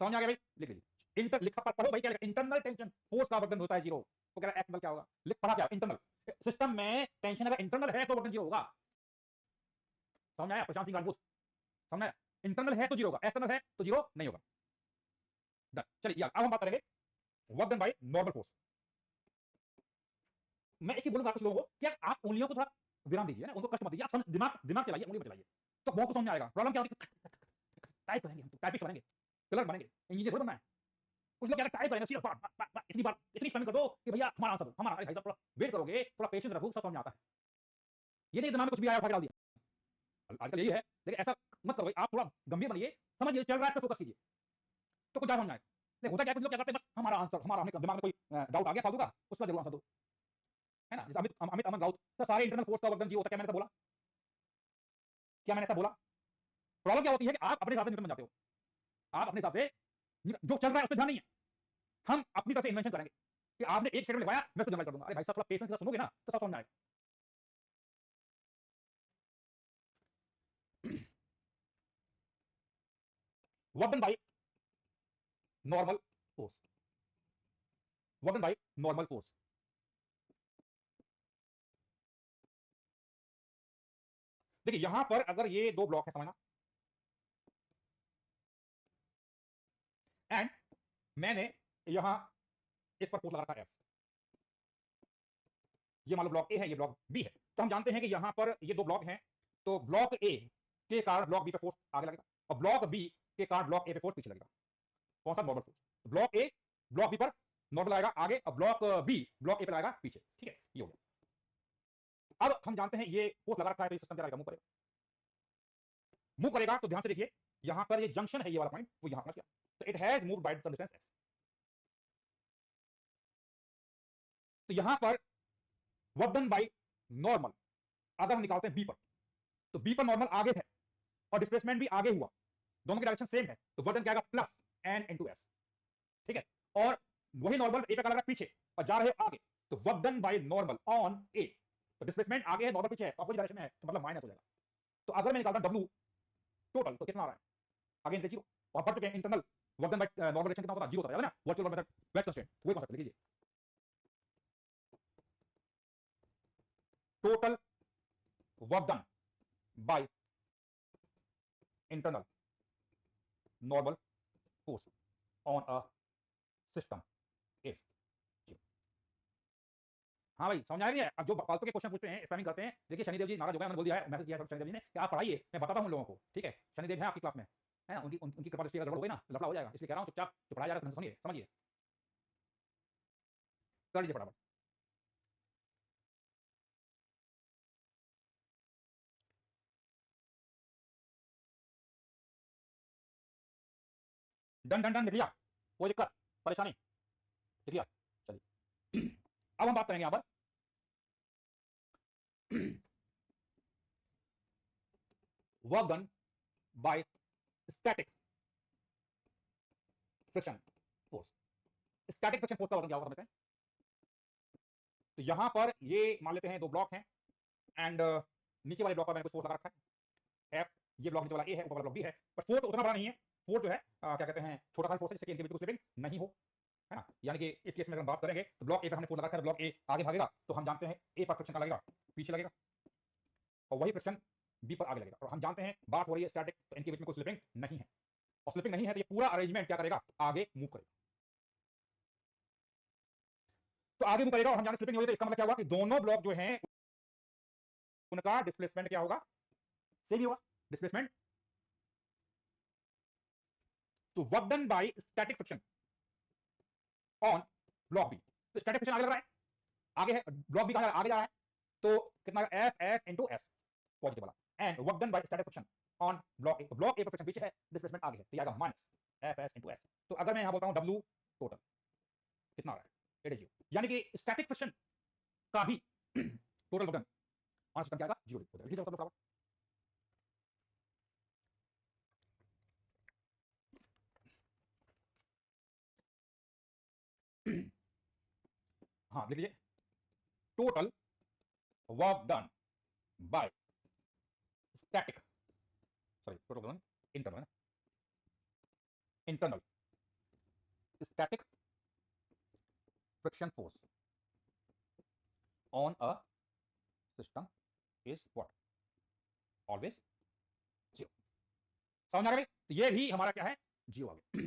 समझ आ गया भाई? लिख लीजिए, इंटर लिखा पढ़ो भाई, क्या लिखा, इंटरनल टेंशन फोर्स का वर्क डन होता है जीरो। तो कह रहा है एक्स क्या होगा, लिख पढ़ा क्या, इंटरनल सिस्टम में टेंशन अगर इंटरनल है तो वर्क डन जीरो होगा। समझ आया प्रशांत सिंह राजपूत, समझ आया? इंटरनल है तो जीरो होगा, एक्सटर्नल है तो जीरो नहीं होगा। डन। चलिए अब हम बात करेंगे work done by normal force. मैं एक चीज बोलूंगा कुछ लोगों को कि आप उंगलियों को थोड़ा विराम दीजिए ना, उनको कष्ट मत दीजिए, आप दिमाग दिमाग चलाइए, उंगली मत चलाइए, तो बहुत कुछ समझ में आएगा। प्रॉब्लम क्या होती है, टाइप करेंगे हम, टाइपिस्ट बनेंगे, क्लर्क बनेंगे, इंजीनियर बनना है। कुछ लोग क्या टाइप करेंगे सीधा बार इतनी स्पेलिंग कर दो कि भैया हमारा आंसर दो, हमारा। अरे भाई साहब थोड़ा वेट करोगे, थोड़ा पेशेंस रखो, सब समझ में आता है। ये नहीं दिमाग में कुछ भी आया उठा के डाल दिया, आजकल यही है। लेकिन ऐसा मत करो, आप थोड़ा गंभीर बनिए, समझिए चल रहा है, फोकस कीजिए, तो कुछ ज्यादा समझ आए। होता क्या, कुछ लोग क्या करते हैं, बस हमारा आंसर, हमारा, हमने दिमाग में कोई डाउट आ गया फालतू का, उसका जरूर आंसर दो, है ना। जैसे अमित अमन राउत, तो सारे इंटरनल फोर्स का वर्क डन जीरो होता है। क्या मैंने ऐसा बोला, क्या मैंने ऐसा बोला? प्रॉब्लम क्या होती है कि आप अपने हिसाब से न्यूटन बन जाते हो, आप अपने हिसाब से जो चल रहा है उस पर ध्यान नहीं है। हम अपनी तरफ से इन्वेंशन करेंगे कि आपने एक स्टेटमेंट लिखवाया, मैं उसको जनरल कर दूंगा। अरे भाई साहब थोड़ा पेशेंस से सुनोगे ना तो सब समझ में आएगा। Work done by normal force, work done by normal force. देखिए यहां पर अगर ये दो ब्लॉक है, समझना, एंड मैंने यहां इस पर फोर्स लगा रखा है, ये मान लो ब्लॉक ए है, ये ब्लॉक बी है। तो हम जानते हैं कि यहां पर ये दो ब्लॉक हैं, तो ब्लॉक ए के कारण ब्लॉक बी पे फोर्स आगे लगेगा, और ब्लॉक बी के कारण ब्लॉक ए पे फोर्स पीछे लगेगा। कौन सा, normal force. Block a block b पर नॉर्मल आएगा आगे, और ब्लॉक बी ब्लॉक ए पर आएगा पीछे, ठीक है, ये हो गया। अब हम जानते हैं ये फोर्स लगा रखा है, तो ये सिस्टम क्या करेगा, मूव करेगा। मूव करेगा तो ध्यान से देखिए, यहां पर ये जंक्शन है, ये वाला पॉइंट, वो यहां पहुंच गया, तो it has moved by some distance x. तो यहां पर वर्क डन बाय नॉर्मल अगर हम निकालते हैं बी पर, तो बी पर नॉर्मल आगे है और डिस्प्लेसमेंट भी आगे हुआ, दोनों की डायरेक्शन सेम है, तो वर्क डन क्या आएगा, प्लस एन इनटू एस, ठीक है। और वही नॉर्मल ए पे लग रहा है पीछे और जा रहे हो आगे, तो work done by normal on A, तो डिस्प्लेसमेंट आगे है, नॉर्मल पीछे है, तो अपोजिट डायरेक्शन में है, तो मतलब माइनस हो जाएगा। तो अगर मैं निकालता हूं डब्ल्यू टोटल, तो कितना आ रहा है, अगेन जीरो, और पढ़ चुके हैं internal work done by normal direction कितना होता है, जीरो होता है ना, virtual work method, wait constraint, वही कॉन्सेप्ट लिखिए। Total work done by internal normal force on a system is zero. हाँ भाई समझ आ रही है? अब जो फालतू के क्वेश्चन पूछते हैं, स्पैमिंग करते हैं, देखिए शनिदेव जी नाराज हो गए, मैंने बोल दिया है, मैसेज किया है शनिदेव जी ने कि आप पढ़ाइए, मैं बताता हूं लोगों को, ठीक है। शनिदेव है आपकी क्लास में, है ना, उनकी कृपा दृष्टि अगर गड़बड़ हो गई ना, लफड़ा हो जाएगा, इसलिए कह रहा हूं चुपचाप जो पढ़ाया जा रहा है सुनिए, समझिए, कर लीजिए फटाफट। डन डन डन, लिख लिया, कोई दिक्कत परेशानी, लिख लिया। चलिए अब हम बात करेंगे यहां पर work done by static friction force. Static friction force का वर्क क्या होगा समझते हैं। तो यहां पर ये मान लेते हैं दो ब्लॉक हैं एंड नीचे वाले ब्लॉक पर मैंने कुछ फोर्स लगा रखा है एफ, ये ब्लॉक नीचे वाला ए है, ऊपर वाला ब्लॉक बी है, पर फोर्स उतना बड़ा नहीं है। फोर्स जो है क्या कहते हैं छोटा सा फोर्स है, जिससे कि इनके बीच में स्लिपिंग नहीं हो, है ना। यानी कि इस केस में अगर हम बात करेंगे तो ब्लॉक ए पर हमने फोर्स लगा रखा है, ब्लॉक ए आगे भागेगा तो हम जानते हैं ए पर फ्रिक्शन का लगेगा, पीछे लगेगा, और वही फ्रिक्शन बी पर आगे लगेगा। और हम जानते हैं बात हो रही है स्टैटिक, तो इनके बीच में कोई स्लिपिंग नहीं है, और स्लिपिंग नहीं है तो ये पूरा अरेंजमेंट क्या करेगा, आगे मूव करेगा। तो आगे मूव करेगा और हम जाने स्लिपिंग हो रही है, तो इसका मतलब क्या हुआ कि दोनों ब्लॉक जो हैं उनका डिस्प्लेसमेंट क्या होगा, सेम ही होगा डिस्प्लेसमेंट। तो work done by static friction on block b, तो स्टैटिक फ्रिक्शन आगे लग रहा है, आगे है, ब्लॉक बी का आगे जा रहा है, तो कितना F S into S positive वाला, and work done by static friction on block A, तो ब्लॉक ए पर फ्रिक्शन पीछे है, डिस्प्लेसमेंट आगे है, तो आएगा minus F S into S. तो अगर मैं यहां बोलता हूं डब्ल्यू टोटल कितना आ रहा है, इट इज जीरो, यानी कि स्टैटिक फ्रिक्शन का भी total work done on system क्या आएगा, जीरो हो जाएगा। ठीक है, हाँ लिख लीजिए, total work done by static, sorry total work done internal है ना, internal static friction force on a system is what, always zero. समझ आ गया? तो ये भी हमारा क्या है, जीरो आ गया।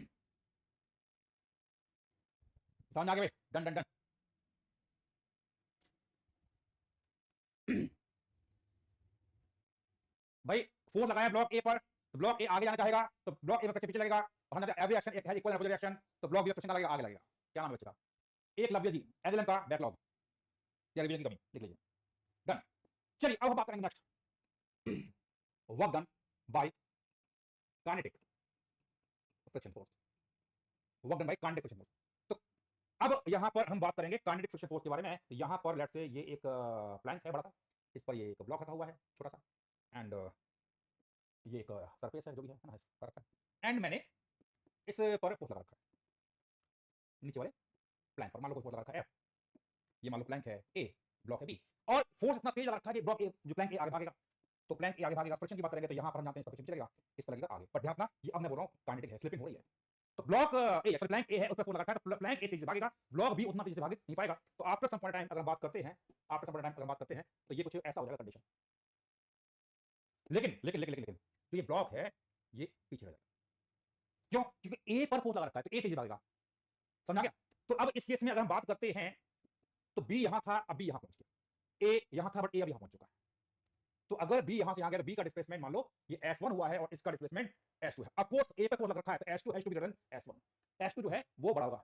समझ आ गया? Done done done. भाई फोर्स लगाया ब्लॉक ए पर, तो ब्लॉक ए आगे जाना चाहेगा तो ब्लॉक ए पर फ्रिक्शन पीछे लगेगा, और हम एवरी एक्शन एक है इक्वल अपोजिट रिएक्शन, तो ब्लॉक बी फ्रिक्शन का लगेगा आगे लगेगा। क्या नाम है बच्चे का, एक लव्य जी एलएलएम का बैकलॉग या रिवीजन की कमी, लिख लीजिए। डन। चलिए अब हम बात करेंगे next work done by kinetic friction force, work done by kinetic friction force. तो अब यहां पर हम बात करेंगे काइनेटिक फ्रिक्शन फोर्स के बारे में। तो यहां पर लेट्स से ये एक प्लैंक है बड़ा सा, इस पर ये एक ब्लॉक रखा हुआ है छोटा सा, एंड ये एक सरफेस है जो भी है ना, इस पर एंड मैंने इस पर फोर्स लगा रखा है नीचे वाले प्लैंक पर, मान लो कोई फोर्स लगा रखा है एफ, ये मान लो प्लैंक है ए, ब्लॉक है बी, और फोर्स इतना तेज लगा रखा है कि ब्लॉक ए जो प्लैंक ए आगे भागेगा, तो प्लैंक ए आगे भागेगा, फ्रिक्शन की बात करेंगे तो यहां पर हम जानते हैं फ्रिक्शन चलेगा, इस पर लगेगा आगे, पर ध्यान रखना ये अब मैं बोल रहा हूं काइनेटिक है, स्लिपिंग हो रही है। तो block A sorry plank A है, उस पर फोर्स लगा रखा है, तो प्लैंक ए तेजी से भागेगा, ब्लॉक बी उतना तेजी से भाग नहीं पाएगा। तो आफ्टर सम पॉइंट टाइम अगर बात करते हैं, आफ्टर सम पॉइंट टाइम अगर बात करते हैं तो ये कुछ ऐसा हो जाएगा कंडीशन, लेकिन लेकिन लेकिन लेकिन तो ये ब्लॉक है ये पीछे रह जाएगा, क्यों, क्योंकि ए पर फोर्स लगा रखा है तो ए तेजी भागेगा। समझ आ गया? तो अब इस केस में अगर हम बात करते हैं तो बी यहां था, अब बी यहां पहुंच गया, ए यहां था बट ए अब यहां पहुंच चुका है। तो अगर बी यहां से यहां गया, बी का डिस्प्लेसमेंट मान लो ये s1 हुआ है और इसका डिस्प्लेसमेंट s2 है। ऑफ कोर्स ए पे फोर्स लग रखा है तो s2 has to be greater than s1, s2 जो है वो बड़ा होगा।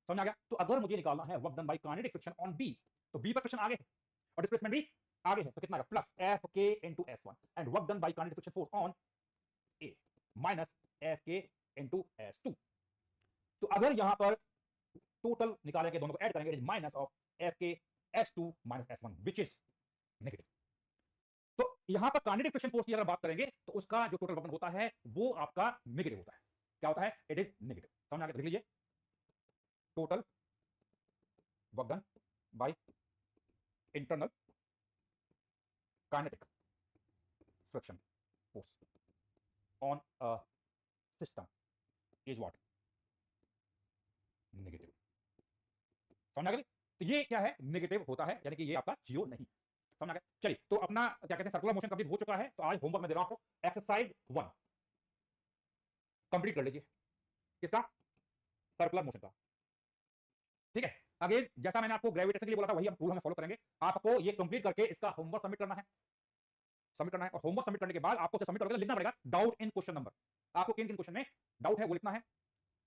समझ आ गया? तो अगर मुझे निकालना है work done by kinetic friction on b, तो बी पर फ्रिक्शन आगे है और डिस्प्लेसमेंट भी आगे है, तो कितना आएगा, प्लस एफ के into s1, and work done by kinetic friction force on A minus F के इनटू s2। तो अगर यहां पर टोटल निकालेंगे, दोनों को ऐड करेंगे, माइनस ऑफ एफ के s2 minus s1 which is negative. तो यहां पर काइनेटिक फ्रिक्शन फोर्स की अगर बात करेंगे तो उसका जो टोटल वर्क होता है वो आपका नेगेटिव होता है। क्या होता है, इट इज नेगेटिव। समझ आ गया? लिख लीजिए, total work done by internal kinetic friction force on a system is what, negative. समझ आ गया? तो ये क्या है, नेगेटिव होता है, यानी कि ये आपका जीरो नहीं। समझ आ गया? चलिए, तो अपना क्या कहते हैं सर्कुलर मोशन कंप्लीट हो चुका है, तो आज होमवर्क में दे रहा हूं आपको, एक्सरसाइज 1 कंप्लीट कर लीजिए, किसका, सर्कुलर मोशन का। ठीक है, अगेन जैसा मैंने आपको ग्रेविटेशन के लिए बोला था वही हम रूल हमें फॉलो करेंगे। आपको ये कंप्लीट करके इसका होमवर्क सबमिट करना है, सबमिट करना है, और होमवर्क सबमिट करने के बाद आपको सबमिट करोगे तो लिखना पड़ेगा डाउट इन क्वेश्चन नंबर, आपको किन किन क्वेश्चन में डाउट है वो लिखना है।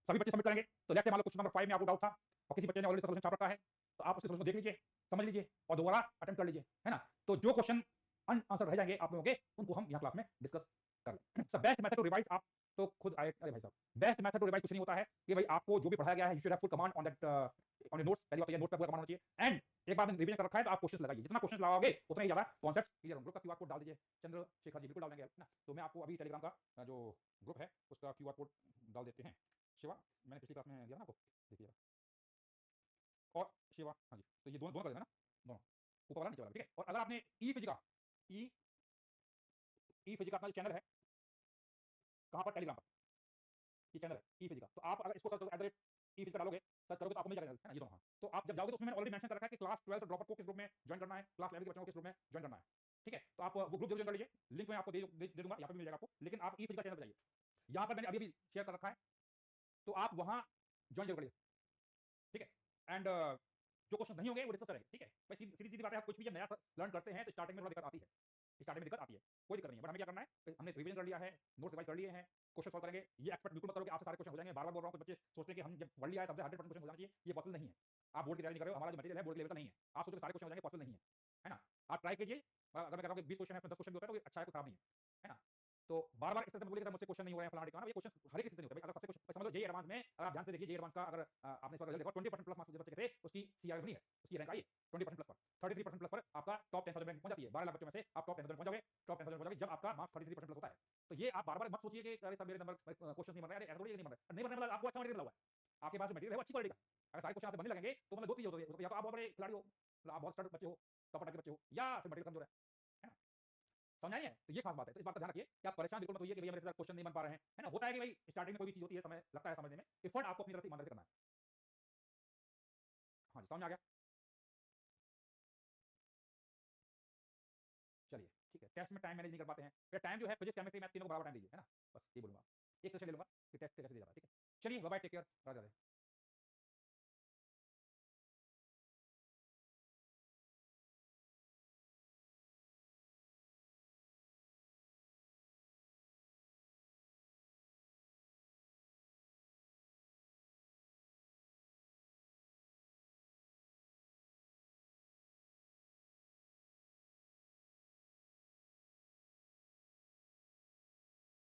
सभी बच्चे सबमिट करेंगे। तो लेट्स से मान लो क्वेश्चन नंबर 5 में आपको डाउट था और किसी बच्चे ने ऑलरेडी सॉल्यूशन छाप रखा है, तो आप उसके सॉल्यूशन देख लीजिए, समझ लीजिए और दोबारा अटेम्प्ट कर लीजिए, है ना। तो जो क्वेश्चन अनआंसर रह जाएंगे आप लोगों के, उनको हम यहाँ क्लास में डिस्कस कर लेंगे। बेस्ट मेथड टू रिवाइज आप तो खुद आए अरे भाई साहब, बेस्ट मेथड टू रिवाइज कुछ नहीं होता है कि भाई आपको जो भी पढ़ाया गया है, you should have full command on that on your notes. पहली बात तो ये नोट्स पे पूरा कमांड होना चाहिए। एंड एक बार रिवीजन कर रखा है तो आप क्वेश्चंस लगाइए, जितना क्वेश्चंस लगाओगे उतना ही ज्यादा कॉन्सेप्ट्स क्लियर होंगे। ग्रुप का क्यूआर कोड डाल दीजिए, चंद्रशेखर जी बिल्कुल डाल देंगे ना। तो मैं आपको अभी टेलीग्राम का जो ग्रुप है उसका क्यूआर कोड डाल देते हैं। शिवा, मैंने पिछली क्लास में दिया ना आपको, देखिएगा। और शिवा, हाँ जी, तो ये दोनों दोनों कर देना ना, दोनों, ऊपर वाला नीचे वाला, ठीक है। और अगर आपने ई फिजिका ई ई फिजिका अपना चैनल है कहाँ पर, टेलीग्राम पर, ये चैनल है ई फिजिका, तो आप अगर इसको सर्च करोगे ई फिजिका डालोगे, सर्च करोगे तो आपको मिल जाएगा है ना, ये दोनों। हाँ, तो आप जब जाओगे तो उसमें मैंने ऑलरेडी मेंशन कर रखा है कि क्लास 12 ड्रॉपर को किस ग्रुप में ज्वाइन करना है, क्लास 11 के बच्चों को किस ग्रुप में ज्वाइन करना है, ठीक है। तो आप वो ग्रुप जरूर ज्वाइन कर लीजिए, लिंक मैं आपको दे दूंगा, यहाँ पे मिल जाएगा आपको। लेकिन आप ई फिजिका चैनल पर जाइए, यहाँ पर मैंने अभी शेयर कर रखा है, तो आप वहाँ ज्वाइन जरूर करिए, ठीक है। एंड जो क्वेश्चन नहीं होंगे वो डिस्कस करेंगे, ठीक है भाई। सीधी सीधी बात है, आप कुछ भी जब नया लर्न करते हैं तो स्टार्टिंग में थोड़ा दिक्कत आती है, स्टार्टिंग में दिक्कत आती है, कोई दिक्कत नहीं है। बट हमें क्या करना है, हमने रिवीजन कर लिया है, नोट्स रिवाइज कर लिए हैं, क्वेश्चन सॉल्व करेंगे। ये एक्सपेक्ट बिल्कुल मत करो कि आपसे सारे क्वेश्चन हो जाएंगे। बार बार बोल रहा हूँ, कुछ बच्चे सोचते हैं कि हम जब पढ़ लिया है तब से 100% क्वेश्चन हो जाना चाहिए, ये पॉसिबल नहीं है। आप बोर्ड की तैयारी नहीं कर रहे हो, हमारा जो मटेरियल है बोर्ड के लेवल का नहीं है, आप सोचते सारे क्वेश्चन हो जाएंगे, पॉसिबल नहीं है ना। आप ट्राई कीजिए, अगर मैं कह रहा हूँ कि 20 क्वेश्चन है, 10 क्वेश्चन भी होता है तो अच्छा है, कोई खराब नहीं है ना। तो बार बार इस तरह से बोलिए कि मुझसे क्वेश्चन नहीं हो रहे हैं फलाना ढिकाना, ये क्वेश्चन हर एक किसी से नहीं होता भाई। अगर सबसे क्वेश्चन समझ लो, जेईई एडवांस में अगर आप ध्यान से देखिए, जेईई एडवांस का अगर आपने इस बार रिजल्ट देखा, 20% प्लस मार्क्स जो बच्चे के थे उसकी सीआर बनी है, उसकी रैंक आई है 20% प्लस पर, 33% प्लस पर आपका टॉप 10,000 रैंक पहुंच जाती है। 12 लाख बच्चों में से आप टॉप 10,000 पहुंच जाओगे, टॉप 10,000 पहुंच जाओगे जब आपका मार्क्स 33% प्लस होता है। तो ये आप बार बार मत सोचिए कि अरे सर मेरे नंबर क्वेश्चन नहीं बन रहे, अरे थोड़ी नहीं बन रहे, नहीं बनने वाला, आपको अच्छा मटेरियल मिला हुआ है, आपके पास जो मटेरियल है वो अच्छी क्वालिटी का। अगर सारे क्वेश्चन आपसे बनने लगेंगे तो मतलब दो चीज होती है, या तो आप बहुत बड़े खिलाड़ी हो, आप बहुत स्टार्ट बच्चे हो, टॉपर के बच्चे हो, या फिर मटेरियल कमजोर है ना। समझ आई है, तो ये खास बात है। तो इस बात का ध्यान रखिए कि आप परेशान बिल्कुल मत होइए कि भैया मेरे से क्वेश्चन नहीं बन पा रहे हैं, है ना। होता है कि भाई स्टार्टिंग में कोई भी चीज होती है, समय लगता है समझने में, एफर्ट आपको अपनी तरफ से ईमानदारी से करना है। हाँ जी, समझ आ गया। चलिए ठीक है, टेस्ट में टाइम मैनेज नहीं कर पाते हैं, फिर टाइम जो है फिजिक्स केमिस्ट्री मैथ तीनों को बराबर टाइम दीजिए, है ना। बस ये बोलूंगा, एक सेशन ले लूंगा कि टेस्ट कैसे दिया जाता है, ठीक है। चलिए बाय बाय, टेक केयर, राजा।